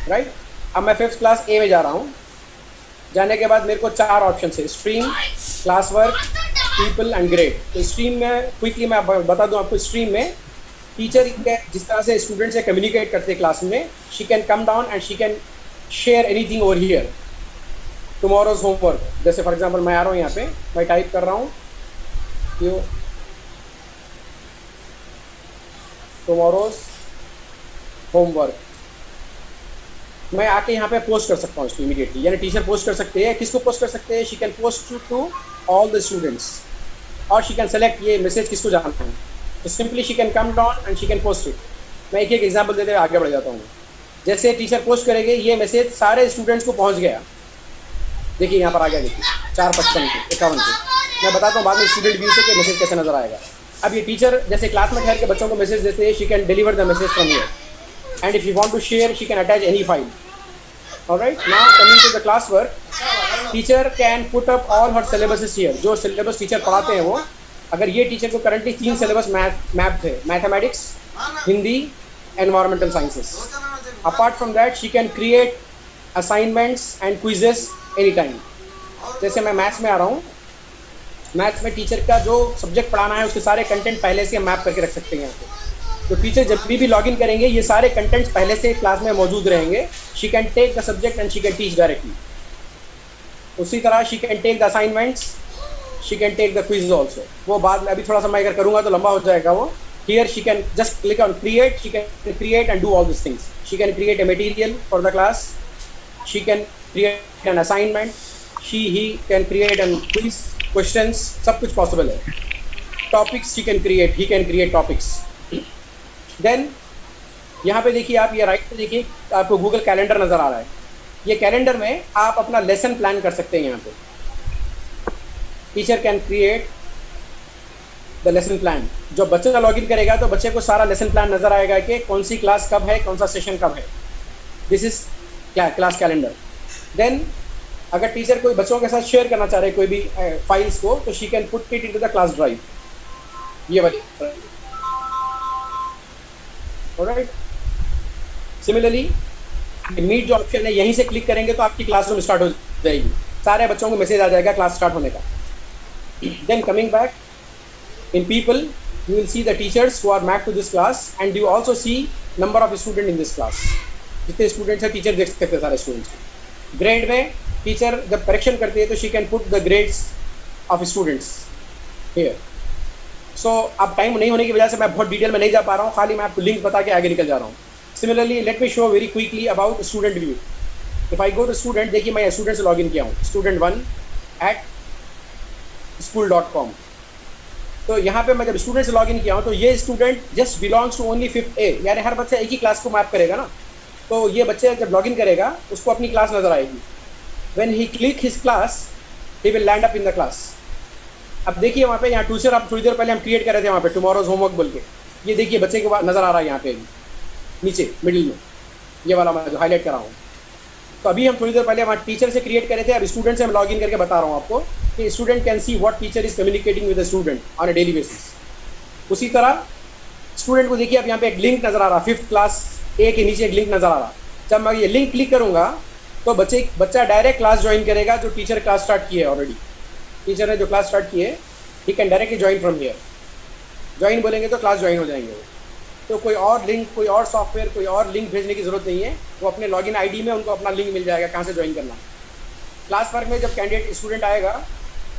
Right, अब मैं 5th क्लास ए में जा रहा हूँ। जाने के बाद मेरे को 4 ऑप्शन है, stream, class work, people and grade. तो स्ट्रीम में क्विकली मैं बता दूँ आपको, स्ट्रीम में टीचर जिस तरह से स्टूडेंट से कम्युनिकेट करते हैं क्लास में, she can come down and she can share anything over here. Tomorrow's homework, जैसे फॉर एग्जांपल मैं आ रहा हूँ यहाँ पे, मैं टाइप कर रहा हूँ टुमारोज होमवर्क, मैं आके यहाँ पे पोस्ट कर सकता हूँ इसको इमीडिएटली। यानी टीचर पोस्ट कर सकते हैं, किसको पोस्ट कर सकते हैं, she can post to all the students, और शी कैन सेलेक्ट ये मैसेज किसको जाना है, तो simply she can come down and she can post it. मैं एक एग्जांपल देते हुए आगे बढ़ जाता हूँ। जैसे टीचर पोस्ट करेंगे, ये मैसेज सारे स्टूडेंट्स को पहुँच गया, देखिए यहाँ पर आ गया, देखिए 455 के 51 के। मैं बताता हूँ बाद में स्टूडेंट व्यू से कि मैसेज कैसे नजर आएगा। अब ये टीचर जैसे क्लास में ठहर के बच्चों को मैसेज देते हैं, she can deliver the message from here, and if you want to share she can attach any file. Alright, now coming to the class work, teacher can put up all her syllabus here. जो syllabus teacher पढ़ाते हैं वो, अगर ये teacher को currently 3 syllabus map थे, mathematics, Hindi, environmental sciences. Apart from that she can create assignments and quizzes any time. जैसे मैं मैथ्स में आ रहा हूँ, मैथ्स में टीचर का जो सब्जेक्ट पढ़ाना है उसके सारे कंटेंट पहले से मैप करके रख सकते हैं यहाँ पे। तो टीचर जब भी लॉगिन करेंगे, ये सारे कंटेंट्स पहले से क्लास में मौजूद रहेंगे। She can take the subject and she can teach directly. उसी तरह she can take the assignments, she can take the quiz also. वो बाद में, अभी थोड़ा सा मैं अगर करूँगा तो लंबा हो जाएगा वो। Here she can just click on create, she can create and do all this things. She can create a material for the class, she can create an assignment, he can create and quiz questions, सब कुछ possible है। Topics he can create topics. Then यहाँ पे देखिए आप, ये right पे देखिए आपको गूगल कैलेंडर नज़र आ रहा है। ये कैलेंडर में आप अपना लेसन प्लान कर सकते हैं यहाँ पे। Teacher can create the lesson plan. जब बच्चा लॉगिन करेगा तो बच्चे को सारा लेसन प्लान नजर आएगा कि कौन सी क्लास कब है, कौन सा सेशन कब है। This is class calendar. Then अगर टीचर कोई बच्चों के साथ शेयर करना चाह रहे कोई भी फाइल्स को, तो she can put it into the class drive, ये वाली। ऑलराइट, सिमिलरली मीट जो ऑप्शन है, यहीं से क्लिक करेंगे तो आपकी क्लासरूम स्टार्ट हो जाएगी, सारे बच्चों को मैसेज आ जाएगा क्लास स्टार्ट होने का। Then coming back in people, you will see the teachers who are mapped to this class, and you also see number of student in this class। जितने students हैं टीचर देख सकते हैं सारे students. Grade में teacher जब correction करती है तो she can put the grades of students here. So अब टाइम नहीं होने की वजह से मैं बहुत डिटेल में नहीं जा पा रहा हूँ, खाली मैं आपको लिंक बता के आगे निकल जा रहा हूँ। Similarly let me show very quickly about student view. If I go to student, देखिए मैं स्टूडेंट से लॉगिन किया हूँ, student1@school.com। तो यहाँ पे मैं जब स्टूडेंट से लॉगिन किया हूँ तो ये student just belongs to only 5th A, यानी हर बच्चा एक ही क्लास को मैप करेगा ना। तो ये बच्चे जब लॉगिन करेगा उसको अपनी क्लास नजर आएगी। When he click his class, he will land up in the class. अब देखिए वहाँ पे, यहाँ ट्यूशन अब थोड़ी देर पहले हम क्रिएट कर रहे थे वहाँ पे टुमारोज होमवर्क बोल के, ये देखिए बच्चे के बाद नजर आ रहा है यहाँ पे नीचे मिडिल में, ये वाला मैं जो हाईलाइट कर रहा हूँ। तो अभी हम थोड़ी देर पहले हमारे टीचर से क्रिएट करे थे, अब स्टूडेंट से हम लॉगिन करके बता रहा हूँ आपको कि student can see what teacher is communicating with the student on a daily basis. उसी तरह स्टूडेंट को देखिए अब यहाँ पे एक लिंक नजर आ रहा, 5th क्लास A के नीचे एक लिंक नजर आ रहा। जब मैं ये लिंक क्लिक करूँगा तो बच्चा डायरेक्ट क्लास ज्वाइन करेगा जो टीचर क्लास स्टार्ट की है ऑलरेडी। टीचर ने जो क्लास स्टार्ट की है, he can directly join from here. Join बोलेंगे तो क्लास ज्वाइन हो जाएंगे वो। तो कोई और लिंक, कोई और सॉफ्टवेयर, कोई और लिंक भेजने की जरूरत नहीं है, वो अपने लॉगिन आईडी में उनको अपना लिंक मिल जाएगा कहाँ से ज्वाइन करना। क्लास वर्क में जब कैंडिडेट स्टूडेंट आएगा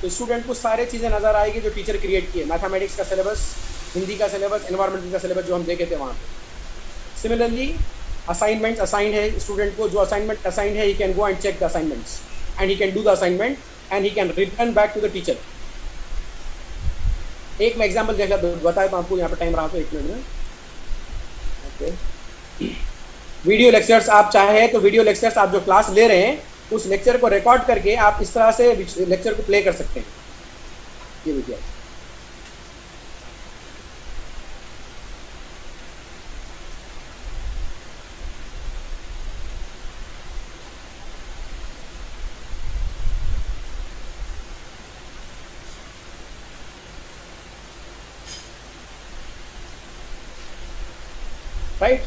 तो स्टूडेंट को सारी चीज़ें नजर आएगी जो टीचर क्रिएट किए, मैथमेटिक्स का सिलेबस, हिंदी का सिलेबस, एनवायरमेंटल का सिलेबस जो हम देखे थे वहाँ पे। सिमिलरली असाइनमेंट्स असाइंड है स्टूडेंट को, जो असाइनमेंट असाइंड है he can go and check the assignments and he can do the assignment and he can return back to the teacher. एक मैं एग्जाम्पल देख बताया तो आपको, यहाँ पे टाइम रहा तो 1 मिनट में। वीडियो लेक्चर्स आप चाहे तो वीडियो लेक्चर्स आप जो क्लास ले रहे हैं उस लेक्चर को रिकॉर्ड करके आप इस तरह से लेक्चर को प्ले कर सकते हैं। ये देखिए राइट।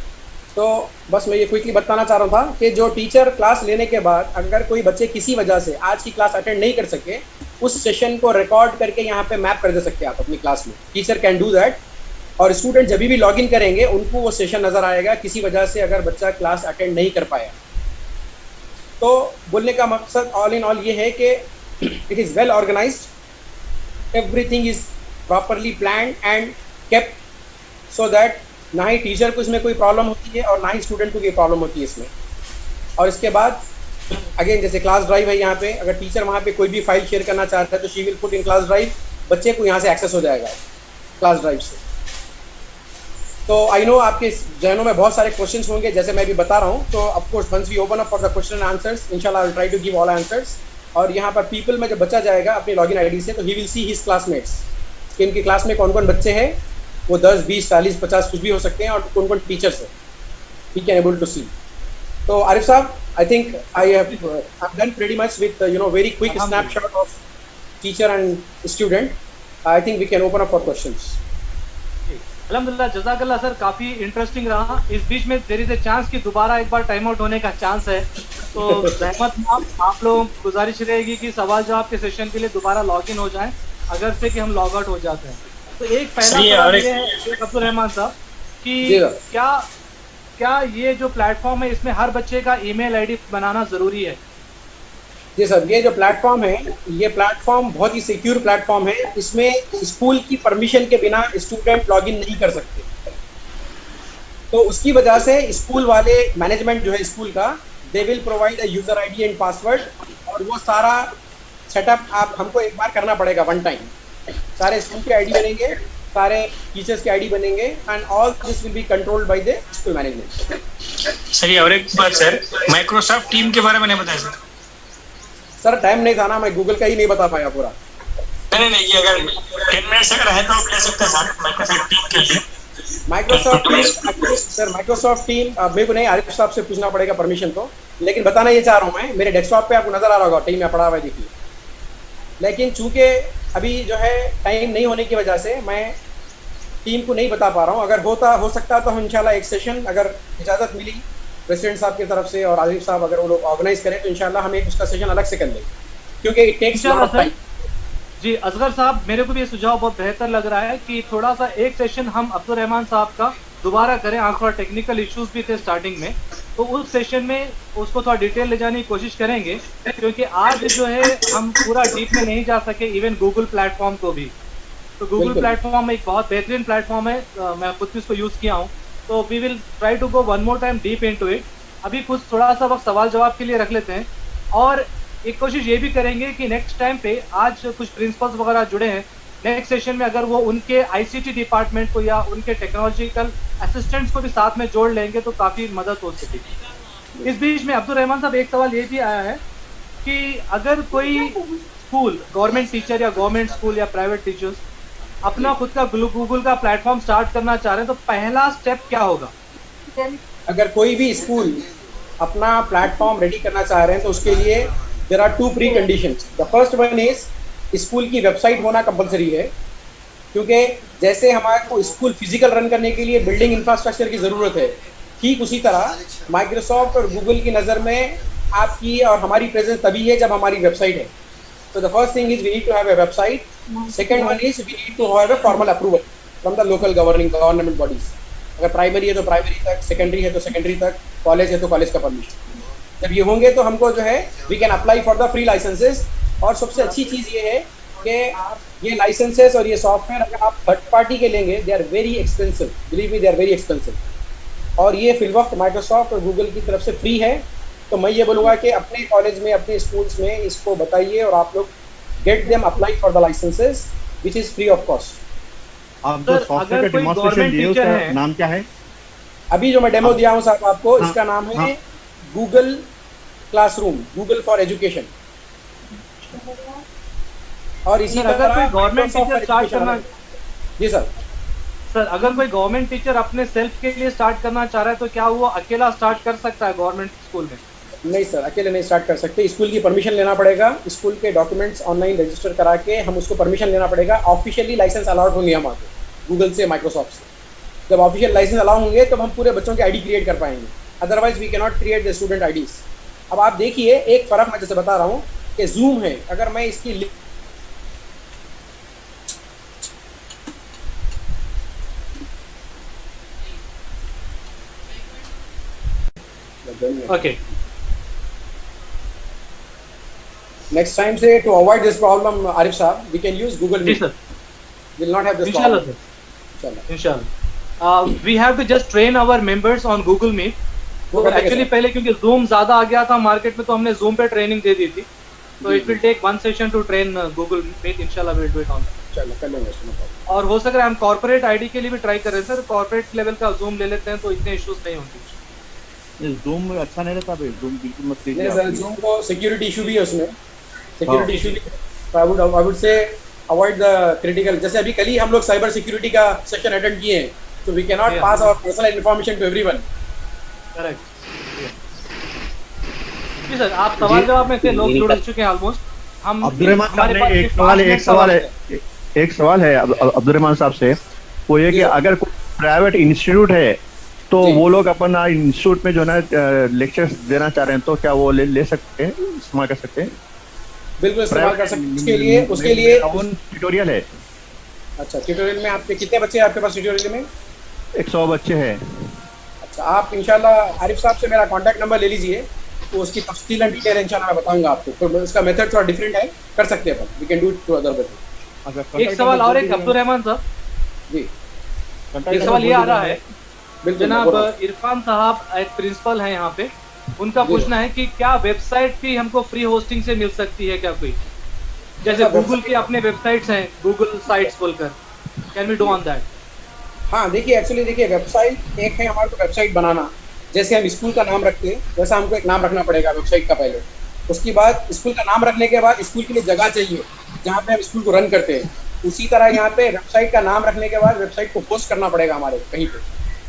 तो बस मैं ये क्विकली बताना चाह रहा था कि जो टीचर क्लास लेने के बाद अगर कोई बच्चे किसी वजह से आज की क्लास अटेंड नहीं कर सके, उस सेशन को रिकॉर्ड करके यहाँ पे मैप कर दे सकते हैं आप अपनी क्लास में। टीचर कैन डू दैट, और स्टूडेंट जब भी लॉगिन करेंगे उनको वो सेशन नज़र आएगा किसी वजह से अगर बच्चा क्लास अटेंड नहीं कर पाया। तो बोलने का मकसद ऑल इन ऑल ये है कि it is well organized, everything is properly planned and kept so that ना ही टीचर को इसमें कोई प्रॉब्लम होती है और ना ही स्टूडेंट को कोई प्रॉब्लम होती है इसमें। और इसके बाद अगेन जैसे क्लास ड्राइव है यहाँ पे, अगर टीचर वहाँ पे कोई भी फाइल शेयर करना चाहता है तो she will put in class drive, बच्चे को यहाँ से एक्सेस हो जाएगा क्लास ड्राइव से। तो आई नो आपके जहनों में बहुत सारे क्वेश्चंस होंगे जैसे मैं भी बता रहा हूँ। तो of course once we open up for the question and answers, इंशाल्लाह I will try to give all answers. और यहाँ पर पीपल में जब बच्चा जाएगा अपने लॉगिन आईडी से तो he will see his classmates कि इनकी क्लास में कौन कौन बच्चे हैं, वो 10, 20, 40, 50 कुछ भी हो सकते हैं, और कौन कौन टीचर्स है, he can able to see. तो आरिफ साहब, I think I have done pretty much with very quick snapshot of teacher and student. I think we can open up for questions. अल्हम्दुलिल्लाह, जज़ाकल्लाह सर, काफ़ी इंटरेस्टिंग रहा। इस बीच में देर इज ए चांस कि दोबारा एक बार टाइम आउट होने का चांस है, तो रहमत आप लोगों को गुजारिश रहेगी कि सवाल जवाब के सेशन के लिए दोबारा लॉगिन हो जाएं, अगर से कि हम लॉग आउट हो जाते हैं। तो एक पहला सवाल ये है अब्दुल रहमान साहब कि क्या ये जो प्लेटफॉर्म है इसमें हर बच्चे का ईमेल आईडी बनाना ज़रूरी है? जी सर, ये जो प्लेटफॉर्म है, ये प्लेटफॉर्म बहुत ही सिक्योर प्लेटफॉर्म है। इसमें स्कूल की परमिशन के बिना स्टूडेंट लॉगिन नहीं कर सकते। तो उसकी वजह से स्कूल वाले मैनेजमेंट जो है स्कूल का, they will provide a user ID and password, और वो सारा सेटअप आप हमको एक बार करना पड़ेगा वन टाइम। सारे स्कूल के आईडी बनेंगे, सारे टीचर्स के आईडी बनेंगे, and all this will be controlled by the school management. Sir ये और एक बात सर, माइक्रोसॉफ्ट टीम के बारे में नहीं बताया सर। सर टाइम नहीं था ना, मैं गूगल का ही नहीं बता पाया पूरा। नहीं नहीं, ये अगर 10 मिनट्स अगर है तो ले सकते हैं सर, माइक्रोसॉफ्ट टीम के लिए। Microsoft team sir, Microsoft team मेरे को नहीं, आरिफ साहब से पूछना पड़ेगा परमिशन तो, लेकिन बताना ये चाह रहा हूँ मैं, मेरे डेस्कटॉप पे आपको नजर आ रहा होगा टीम में पड़ा हुआ है, देखिए। लेकिन चूंकि अभी जो है टाइम नहीं होने की वजह से मैं टीम को नहीं बता पा रहा हूँ। अगर हो सकता तो हम इंशाल्लाह एक सेशन, अगर इजाज़त मिली प्रेसिडेंट साहब की तरफ से और आरिफ साहब अगर वो लोग ऑर्गेनाइज करें तो इंशाल्लाह हम एक उसका सेशन अलग से कर लेंगे, क्योंकि it takes lot of time. जी असगर साहब, मेरे को भी ये सुझाव बहुत बेहतर लग रहा है कि थोड़ा सा एक सेशन हम अब्दुल रहमान साहब का दोबारा करें। आज थोड़ा टेक्निकल इश्यूज भी थे स्टार्टिंग में, तो उस सेशन में उसको थोड़ा डिटेल ले जाने की कोशिश करेंगे, क्योंकि आज जो है हम पूरा डीप में नहीं जा सके, इवन गूगल प्लेटफॉर्म को भी। तो गूगल प्लेटफॉर्म एक बहुत बेहतरीन प्लेटफॉर्म है, मैं खुद भी उसको यूज़ किया हूँ। तो we will try to go one more time deep into it. अभी कुछ थोड़ा सा वक्त सवाल जवाब के लिए रख लेते हैं, और एक कोशिश ये भी करेंगे कि नेक्स्ट टाइम पे, आज कुछ प्रिंसिपल्स वगैरह जुड़े हैं, नेक्स्ट सेशन में अगर वो उनके आईसीटी डिपार्टमेंट को या उनके टेक्नोलॉजिकल असिस्टेंट्स को भी साथ में जोड़ लेंगे तो काफ़ी मदद हो सकेगी। इस बीच में अब्दुल रहमान साहब, एक सवाल ये भी आया है कि अगर कोई स्कूल, गवर्नमेंट टीचर या गवर्नमेंट स्कूल या प्राइवेट टीचर्स अपना खुद का गूगल का प्लेटफॉर्म स्टार्ट करना चाह रहे हैं, तो पहला स्टेप क्या होगा? अगर कोई भी स्कूल अपना प्लेटफॉर्म रेडी करना चाह रहे हैं तो उसके लिए there are 2 preconditions. The first one is school की वेबसाइट होना कंपलसरी है, क्योंकि जैसे हमारे को स्कूल फिजिकल रन करने के लिए बिल्डिंग इंफ्रास्ट्रक्चर की ज़रूरत है, ठीक उसी तरह माइक्रोसॉफ्ट और गूगल की नज़र में आपकी और हमारी प्रेजेंस तभी है जब हमारी वेबसाइट है। तो the first thing is we need to have a website. Second one is we need to have a formal approval from the local government bodies. अगर प्राइमरी है तो प्राइमरी तक, सेकेंडरी है तो सेकेंडरी तक, कॉलेज है तो कॉलेज का परमिशन। जब ये होंगे तो हमको जो है we can apply for the free licenses. और सबसे अच्छी चीज़ ये है कि ये लाइसेंसेस और ये सॉफ्टवेयर अगर आप थर्ड पार्टी के लेंगे, they are very expensive, believe me, they are very expensive. और ये फिलवक्त माइक्रोसॉफ्ट और गूगल की तरफ से फ्री है। तो मैं ये बोलूँगा कि अपने कॉलेज में, अपने स्कूल्स में इसको बताइए और आप लोग get them apply for the licenses which is free of cost. आप जो सॉफ्टवेयर का डेमोंस्ट्रेशन दिए उसका नाम क्या है? अभी जो मैं डेमो दिया हूँ साहब आपको, इसका नाम है Google classroom, Google for education. और इसी अगर कोई गवर्नमेंट टीचर स्टार्ट करना, जी सर, अगर कोई गवर्नमेंट टीचर अपने सेल्फ के लिए स्टार्ट करना चाह रहा है तो क्या वो अकेला स्टार्ट कर सकता है गवर्नमेंट स्कूल में? नहीं सर, अकेले नहीं स्टार्ट कर सकते। स्कूल की परमिशन लेना पड़ेगा, स्कूल के डॉक्यूमेंट्स ऑनलाइन रजिस्टर करा के हम उसको परमिशन लेना पड़ेगा। ऑफिशियली लाइसेंस अलाउड होंगे हमारे गूगल से, माइक्रोसॉफ्ट से। जब ऑफिशियल लाइसेंस अलाउ होंगे तो हम पूरे बच्चों के आईडी क्रिएट कर पाएंगे, otherwise we can not create the student IDs. अब आप देखिए एक फ़र्क मैं जैसे बता रहा हूँ कि जूम है, अगर मैं इसकी Okay. Next time say to avoid this problem, Arif Saab, we can use Google Meet. Yes, sir. We'll not have this Inshallah, problem. sir. Inshallah. We have to just train our members on Google Meet. तो actually पहले क्योंकि Zoom ज़्यादा आ गया था market में, तो हमने Zoom पे ट्रेनिंग दे दी थी। तो it will take 1 session to train Google Meet. इंशाल्लाह we'll do it on. चलो कर लेंगे इसमें। और हो सक रहा है हम कॉर्पोरेट आईडी के लिए भी ट्राई कर रहे हैं सर, कॉर्पोरेट लेवल का Zoom ले लेते हैं तो इतने इश्यूज नहीं होंगे। Zoom अच्छा नहीं रहता भाई, Zoom बिल्कुल मत लीजिए। नहीं सर, Zoom को सिक्योरिटी इशू भी है उसमें, सिक्योरिटी इशू भी। I would say avoid the critical. जैसे अभी कल ही हम लोग साइबर सिक्योरिटी का सेशन अटेंड किए हैं, तो we can not pass our personal information to everyone. Correct. जी सर, आप सवाल जवाब में से लोग जुड़ चुके हैं ऑलमोस्ट। हम अब्दुल रहमान साहब ने एक सवाल है अब्दुल रहमान साहब से, वो ये कि अगर कोई प्राइवेट इंस्टीट्यूट है तो वो लोग अपना इंस्टीट्यूट में जो ना लेक्चर्स देना चाह रहे हैं, तो क्या वो ले सकते हैं, इस्तेमाल कर सकते हैं? बिल्कुल इस्तेमाल कर सकते हैं। उसके लिए ट्यूटोरियल है। अच्छा, ट्यूटोरियल में आपके कितने बच्चे हैं आपके पास ट्यूटोरियल में? 100 बच्चे हैं। अच्छा, आप इंशाल्लाह आरिफ साहब से मेरा कॉन्टैक्ट नंबर ले लीजिए, तो उसकी तफसीलन डिटेल इंशाल्लाह मैं बताऊंगा आपको। तो उसका मेथड थोड़ा डिफरेंट है, कर सकते हैं अपन, we can do it to other method. एक सवाल और एक अब्दुल रहमान साहब जी, एक सवाल ये आ रहा है, बिल्कुल जनाब इरफान साहब एक प्रिंसिपल है यहाँ पे, उनका पूछना है कि क्या वेबसाइट भी हमको फ्री होस्टिंग से मिल सकती है क्या कोई? जैसे गूगल की अपने वेबसाइट्स हैं, गूगल साइट्स बोलकर, can we do on that? हाँ देखिए, एक्चुअली देखिए, वेबसाइट एक है हमारे को वेबसाइट बनाना, जैसे हम स्कूल का नाम रखते हैं वैसा हमको एक नाम रखना पड़ेगा वेबसाइट का पहले। उसके बाद स्कूल का नाम रखने के बाद स्कूल के लिए जगह चाहिए, जहाँ पे हम स्कूल को रन करते हैं, उसी तरह यहाँ पे वेबसाइट का नाम रखने के बाद वेबसाइट को होस्ट करना पड़ेगा हमारे कहीं पे।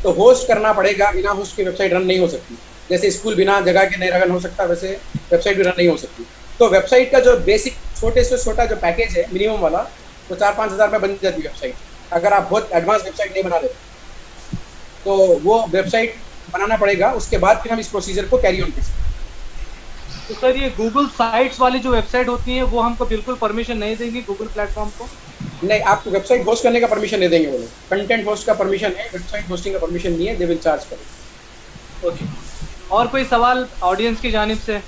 तो होस्ट करना पड़ेगा, बिना होस्ट की वेबसाइट रन नहीं हो सकती। जैसे स्कूल बिना जगह के नहीं रन हो सकता, वैसे वेबसाइट भी रन नहीं हो सकती। तो वेबसाइट का जो बेसिक छोटे से छोटा जो पैकेज है मिनिमम वाला, वो 4-5 हज़ार में बन जाती है वेबसाइट। अगर आप बहुत एडवांस वेबसाइट नहीं बना देते तो वो वेबसाइट बनाना पड़ेगा, उसके बाद फिर हम इस प्रोसीजर को कैरी ऑन कर सकते हैं। तो सर ये गूगल साइट्स वाली जो वेबसाइट होती है वो हमको बिल्कुल परमिशन नहीं देंगी गूगल प्लेटफॉर्म को? नहीं, आपको वेबसाइट होस्ट करने का परमिशन दे देंगे वो लोग। कंटेंट होस्ट का परमिशन है, वेबसाइट होस्टिंग का परमिशन नहीं है। They will charge for it. Okay, और कोई सवाल ऑडियंस की जानिब से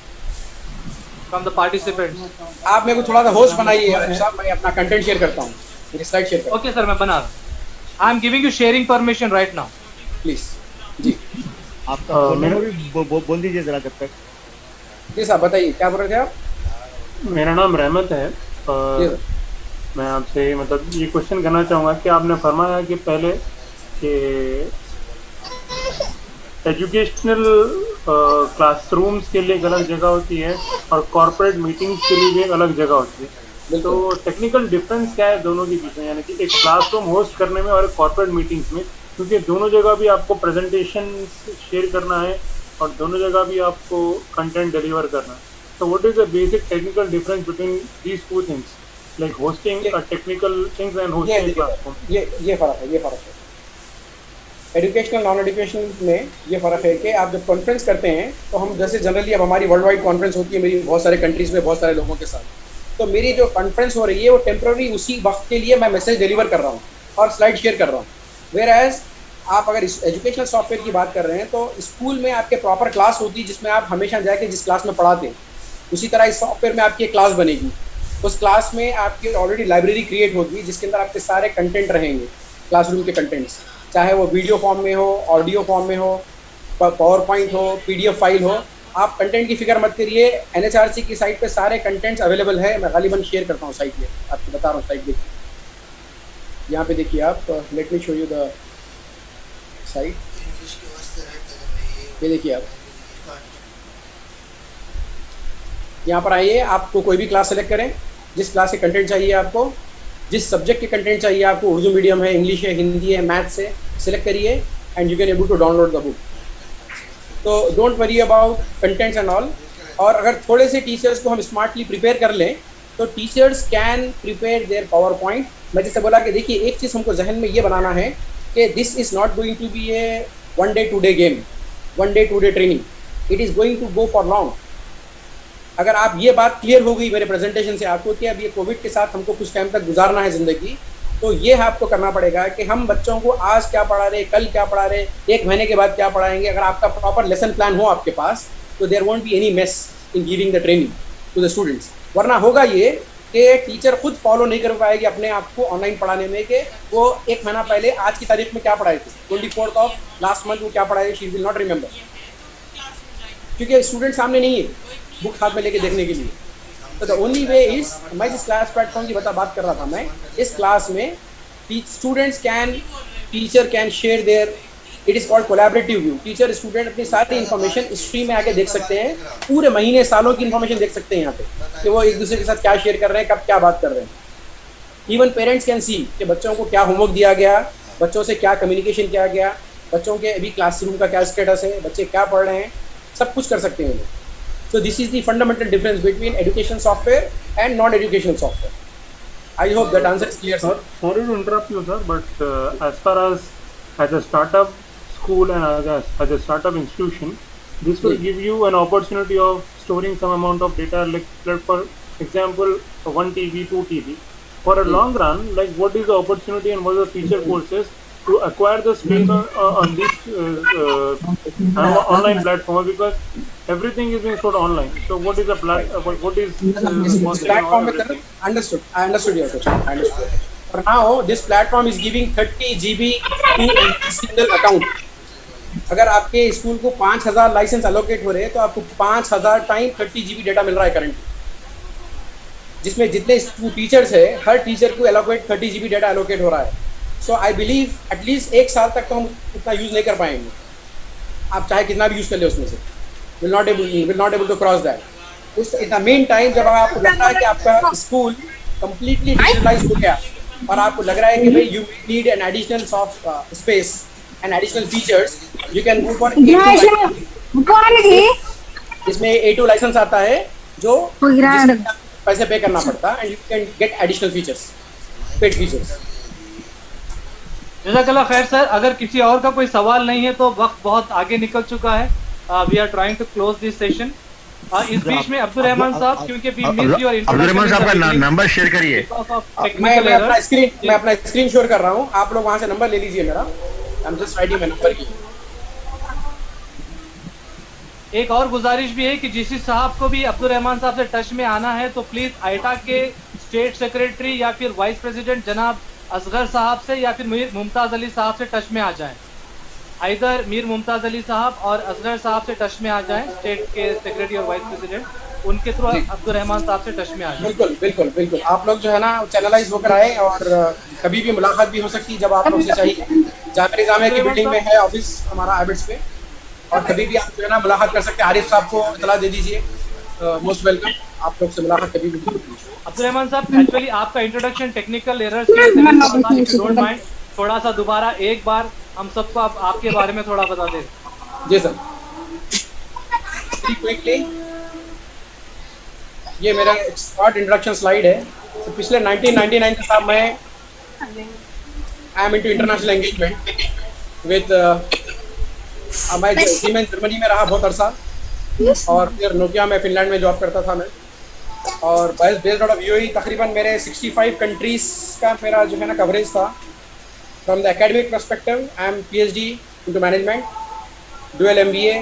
फ्रॉम द पार्टिसिपेंट्स? आप मेरे को थोड़ा सा होस्ट बनाइए साहब, मैं अपना कंटेंट शेयर करता हूँ, मेरी स्लाइड शेयर करता हूँ। ओके सर, मैं बना रहा हूँ। I am giving you sharing permission right now. Please जी, आपका फोन नंबर भी बोल दीजिए जरा जब तक। जी साहब बताइए, क्या बोल रहे थे आप? मेरा नाम रहमत है। जी सर। मैं आपसे मतलब ये क्वेश्चन करना चाहूँगा कि आपने फरमाया कि पहले कि एजुकेशनल क्लासरूम्स के लिए एक अलग जगह होती है और कॉर्पोरेट मीटिंग्स के लिए भी एक अलग जगह होती है। तो टेक्निकल डिफरेंस क्या है दोनों के बीच में, यानी कि एक क्लासरूम होस्ट करने में और एक कॉर्पोरेट मीटिंग्स में? क्योंकि दोनों जगह भी आपको प्रेजेंटेशन शेयर करना है और दोनों जगह भी आपको कंटेंट डिलीवर करना है। तो what is the basic technical difference between these two things, like hosting technical things and hosting platform? ये फ़र्क है। एजुकेशनल नॉन एजुकेशनल में ये फ़र्क है कि आप जब कॉन्फ्रेंस करते हैं तो हम जैसे जनरली अब हमारी वर्ल्ड वाइड कॉन्फ्रेंस होती है मेरी बहुत सारे कंट्रीज़ में बहुत सारे लोगों के साथ, तो मेरी जो कॉन्फ्रेंस हो रही है वो टेम्प्रेरी उसी वक्त के लिए मैं मैसेज डिलीवर कर रहा हूँ और स्लाइड शेयर कर रहा हूँ। वेयर एज आप अगर एजुकेशनल सॉफ्टवेयर की बात कर रहे हैं तो स्कूल में आपके प्रॉपर क्लास होती है जिसमें आप हमेशा जाके जिस क्लास में पढ़ाते हैं, उसी तरह इस सॉफ्टवेयर में आपकी एक क्लास बनेगी। उस क्लास में आपकी ऑलरेडी लाइब्रेरी क्रिएट होगी जिसके अंदर आपके सारे कंटेंट रहेंगे, क्लासरूम के कंटेंट्स, चाहे वो वीडियो फॉर्म में हो, ऑडियो फॉर्म में हो, पावर पॉइंट हो, PDF फाइल हो। आप कंटेंट की फिक्र मत करिए, NHRC की साइट पे सारे कंटेंट्स अवेलेबल है। मैं गालिबन शेयर करता हूँ साइट पे, आपको बता रहा हूँ। साइट देखिए, यहाँ पे देखिए आप, late me show you the site. ये देखिए आप, यहाँ पर आइए, आपको कोई भी क्लास सेलेक्ट करें, जिस क्लास के कंटेंट चाहिए आपको, जिस सब्जेक्ट के कंटेंट चाहिए आपको, उर्दू मीडियम है, इंग्लिश है, हिंदी है, मैथ्स है, सिलेक्ट करिए and you can able to download the book. तो don't worry about contents and all. और अगर थोड़े से टीचर्स को हम स्मार्टली प्रिपेयर कर लें तो teachers can prepare their power point. मैं जैसे बोला कि देखिए, एक चीज़ हमको जहन में ये बनाना है कि this is not going to be a 1 day 2 day game, 1 day 2 day training, it is going to go for long. अगर आप ये बात क्लियर हो गई मेरे प्रेजेंटेशन से आपको कि अब ये कोविड के साथ हमको कुछ टाइम तक गुजारना है ज़िंदगी, तो ये आपको करना पड़ेगा कि हम बच्चों को आज क्या पढ़ा रहे, कल क्या पढ़ा रहे, 1 महीने के बाद क्या पढ़ाएंगे। अगर आपका प्रॉपर लेसन प्लान हो आपके पास तो there won't be any mess in giving the training to the students. वरना होगा ये कि टीचर खुद फॉलो नहीं कर पाएगी अपने आप को ऑनलाइन पढ़ाने में कि वो 1 महीना पहले आज की तारीख में क्या पढ़ाए थे, 24th ऑफ लास्ट मंथ वो क्या पढ़ाए, शी विल नॉट रिमेंबर, क्योंकि स्टूडेंट सामने नहीं है बुक हाथ में लेके देखने के लिए। तो द ओनली वे इज, मैं जिस क्लास प्लेटफॉर्म की बात कर रहा था, मैं इस क्लास में students can, teacher can share their, it is called collaborative view. Teacher student अपनी सारी इन्फॉर्मेशन स्ट्रीम में आके देख सकते हैं, पूरे महीने सालों की इन्फॉर्मेशन देख सकते हैं यहाँ पे कि वो एक दूसरे के साथ क्या शेयर कर रहे हैं, कब क्या बात कर रहे हैं। इवन पेरेंट्स कैन सी कि बच्चों को क्या होमवर्क दिया गया, बच्चों से क्या कम्युनिकेशन किया गया, बच्चों के अभी क्लासरूम का क्या स्टेटस है, बच्चे क्या पढ़ रहे हैं, सब कुछ कर सकते हैं। So this is the fundamental difference between education software and non-educational software. I hope that answer is clear, sir. Sorry to interrupt you, sir, but as far as a startup school and as a startup institution, this will give you an opportunity of storing some amount of data, like for example, 1 TB, 2 TB. For a long run, like what is the opportunity and what are the feature courses to acquire the space on this online platform, because everything is being stored online. So what is the what is this platform? Understood. I understood your question. I understood. For now, this platform is giving 30 GB to a single account. अगर आपके school को 5000 licence allocate हो रहे हैं तो आपको 5000 time 30 GB data मिल रहा है करंट, जिसमें जितने टीचर्स है हर टीचर को एलोकेट 30 GB डेटा एलोकेट हो रहा है। सो आई बिलीव एटलीस्ट 1 साल तक तो हम उतना यूज़ नहीं कर पाएंगे, आप चाहे कितना भी यूज़ कर ले उसमें से, will not able to cross that. उस इन द मेन टाइम जब आपको लगता है कि आपका स्कूल completely digitalized हो गया और आपको लग रहा है कि भाई you need an additional soft space and additional features, you can go for इसमें A2 लाइसेंस आता है जो पैसे पे करना पड़ता है and you can get additional features, paid features. जज़ाकल्लाह खैर सर, अगर किसी और का कोई सवाल नहीं है तो वक्त बहुत आगे निकल चुका है. We are trying to close this session. इस बीच में अब्दुल रहमान साहब, क्योंकि we miss your Abdul Rahman साहब का नंबर शेयर करिए. मैं अपना स्क्रीन शेयर कर रहा हूँ, आप लोग वहाँ से नंबर ले लीजिए मेरा. I am just writing my number की. एक और गुजारिश भी है कि जीसी साहब को भी अब्दुल रहमान साहब से टच में आना है तो प्लीज आईटा के स्टेट सेक्रेटरी या फिर वाइस प्रेसिडेंट जनाब असगर साहब से या फिर मीर मुमताज अली साहब से टच में आ जाएं. इधर मीर मुमताज अली साहब और असगर साहब से टच में आ जाएं, स्टेट के सेक्रेटरी और वाइस प्रेसिडेंट, उनके थ्रू अब्दुल रहमान साहब से टच में आ जाएं. बिल्कुल बिल्कुल बिल्कुल. आप लोग जो है ना चैनलाइज होकर आए और कभी भी मुलाकात भी हो सकती है जब आप लोग से चाहिए. जामिया जामिया की बिल्डिंग में है ऑफिस हमारा एबिट्स पे, और कभी भी आप जो है ना मुलाकात कर सकते हैं. आरिफ साहब को इतला दे दीजिए, मोस्ट वेलकम. आप लोग से मुलाकात कभी भी. अब्दुल रहमान साहब, एक्चुअली आपका इंट्रोडक्शन टेक्निकल एरर्स के डोंट माइंड, थोड़ा सा दोबारा एक बार हम सबको आपके बारे में थोड़ा बता दें. जी सर. क्विकली, ये मेरा शॉर्ट इंट्रोडक्शन स्लाइड है. तो पिछले 1999 के साथ मैं I am into international engagement with मैं सीमेंस जर्मनी में रहा बहुत अरसा, और फिर नोकिया में फिनलैंड में जॉब करता था मैं, और बेस्ड आउट ऑफ यूएई. तकरीबन मेरे 65 कंट्रीज का मेरा जो है ना कवरेज था. From the academic perspective I am PhD into management, dual MBA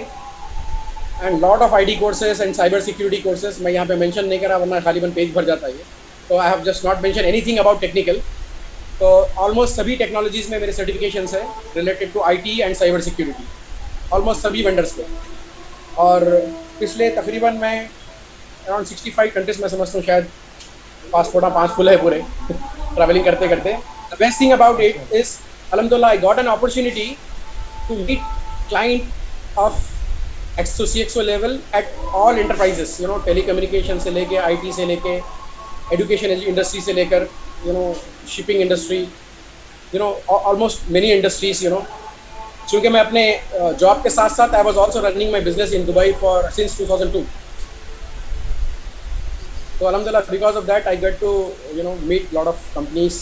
and lot of IT courses and cyber security courses. मैं यहाँ पे मेंशन नहीं करा वरना खालीबन पेज भर जाता है. तो I have just not mention anything about technical. तो ऑलमोस्ट सभी टेक्नोलॉजीज में मेरे सर्टिफिकेशंस है related to IT and cyber security, almost सभी वेंडर्स पे. और पिछले तकरीबन मैं अराउंड 65 कंट्रीज में समझता हूँ, शायद पासपोर्ट 5 फुल है पूरे ट्रैवलिंग करते करते. The best thing about it is अल्हम्दुलिल्लाह I got an opportunity to meet client of XO level at all enterprises. You know, telecommunication से लेके IT से लेके एजुकेशन इंडस्ट्री से लेकर you know shipping industry, you know almost many industries. You know, क्योंकि मैं अपने जॉब के साथ साथ I was also running my business in Dubai for since 2002. तो अल्हम्दुलिल्लाह because of that I get to you know meet lot of companies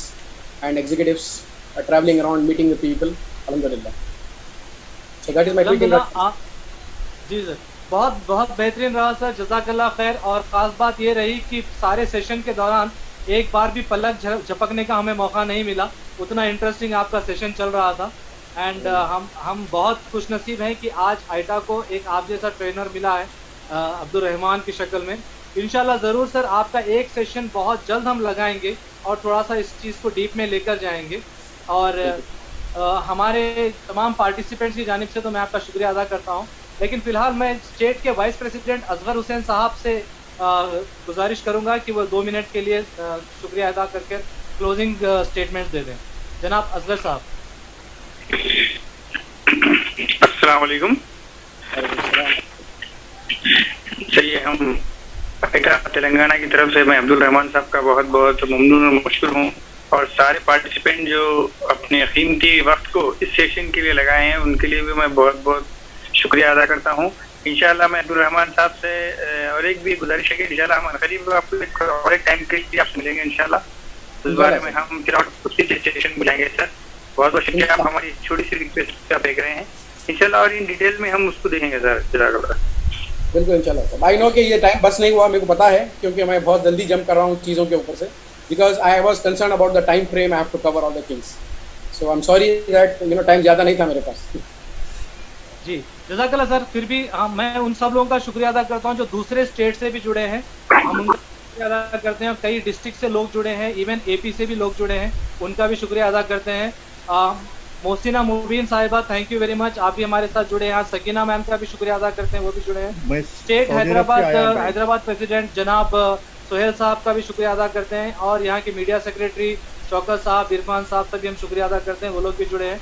and executives, travelling around meeting with people. अल्हम्दुलिल्लाह. So that is my quick. जी sir, बहुत बहुत बेहतरीन रहा sir, जज़ाकल्लाह खैर. और ख़ास बात ये रही कि सारे सेशन के दौरान एक बार भी पलक झपकने का हमें मौका नहीं मिला, उतना इंटरेस्टिंग आपका सेशन चल रहा था. एंड हम बहुत खुशनसीब हैं कि आज आईटा को एक आप जैसा ट्रेनर मिला है अब्दुल रहमान की शक्ल में. इंशाल्लाह ज़रूर सर आपका एक सेशन बहुत जल्द हम लगाएंगे और थोड़ा सा इस चीज़ को डीप में लेकर जाएंगे. और हमारे तमाम पार्टिसिपेंट्स की जानिब से तो मैं आपका शुक्रिया अदा करता हूँ. लेकिन फ़िलहाल मैं स्टेट के वाइस प्रेसिडेंट असगर हुसैन साहब से गुजारिश करूँगा कि वो 2 मिनट के लिए शुक्रिया अदा करके क्लोजिंग स्टेटमेंट दे दें. जनाब असगर साहब. अस्सलाम वालेकुम. चलिए, हम तेलंगाना की तरफ से मैं अब्दुल रहमान साहब का बहुत बहुत ममनून और मशकूर हूँ, और सारे पार्टिसिपेंट जो अपने कीमती वक्त को इस सेशन के लिए लगाए हैं उनके लिए भी मैं बहुत बहुत शुक्रिया अदा करता हूँ. इंशाल्लाह मैं अब्दुल रहमान साहब से और एक भी गुजारिश है कि इंशाल्लाह हम करीब आपको और एक टाइम के लिए आपसे मिलेंगे इंशाल्लाह. उस बारे में हम फिर उसी सेशन बुलाएंगे सर. बहुत बहुत शुक्रिया, आप हमारी छोटी सी रिक्वेस्ट देख रहे हैं इंशाल्लाह, और इन डिटेल में हम उसको देखेंगे सर. बिल्कुल इंशाल्लाह. आई नो कि ये टाइम बस नहीं हुआ, मेरे को पता है, क्योंकि मैं बहुत जल्दी जंप कर रहा हूँ चीज़ों के ऊपर से, because I was concern about the time frame. I have to cover all the things. So I am sorry that you know time ज़्यादा नहीं था मेरे पास. जी जज़ाकल्लाह सर. फिर भी मैं उन सब लोगों का शुक्रिया अदा करता हूँ जो दूसरे स्टेट से भी जुड़े हैं. हम उनका शुक्रिया अदा करते हैं. कई डिस्ट्रिक्ट से लोग जुड़े हैं, इवन AP से भी लोग जुड़े हैं, उनका भी शुक्रिया अदा करते हैं. मोहसिना मुबीन साहिबा, थैंक यू वेरी मच, आप भी हमारे साथ जुड़े हैं. सकीना मैम का भी शुक्रिया अदा करते हैं, वो भी जुड़े हैं. स्टेट हैदराबाद प्रेसिडेंट जनाब सोहेल साहब का भी शुक्रिया अदा करते हैं, और यहाँ के मीडिया सेक्रेटरी शौकत साहब, इरफान साहब का भी हम शुक्रिया अदा करते हैं, वो लोग भी जुड़े हैं.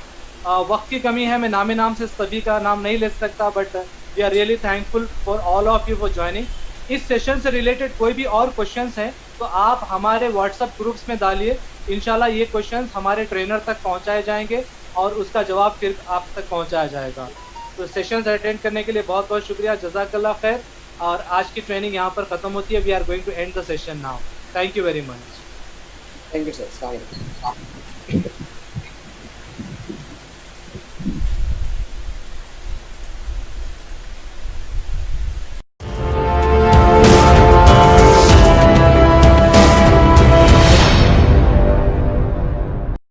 वक्त की कमी है, मैं नामे नाम से सभी का नाम नहीं ले सकता, but we are really thankful for all of you for joining. इस सेशन से रिलेटेड कोई भी और क्वेश्चंस हैं तो आप हमारे व्हाट्सएप ग्रुप्स में डालिए, इंशाल्लाह ये क्वेश्चंस हमारे ट्रेनर तक पहुंचाए जाएंगे और उसका जवाब फिर आप तक पहुंचाया जाएगा। तो सेशंस अटेंड करने के लिए बहुत बहुत शुक्रिया, जज़ाकल्लाह खैर। और आज की ट्रेनिंग यहाँ पर ख़त्म होती है। We are going to end the session now. Thank you very much. Thank you sir.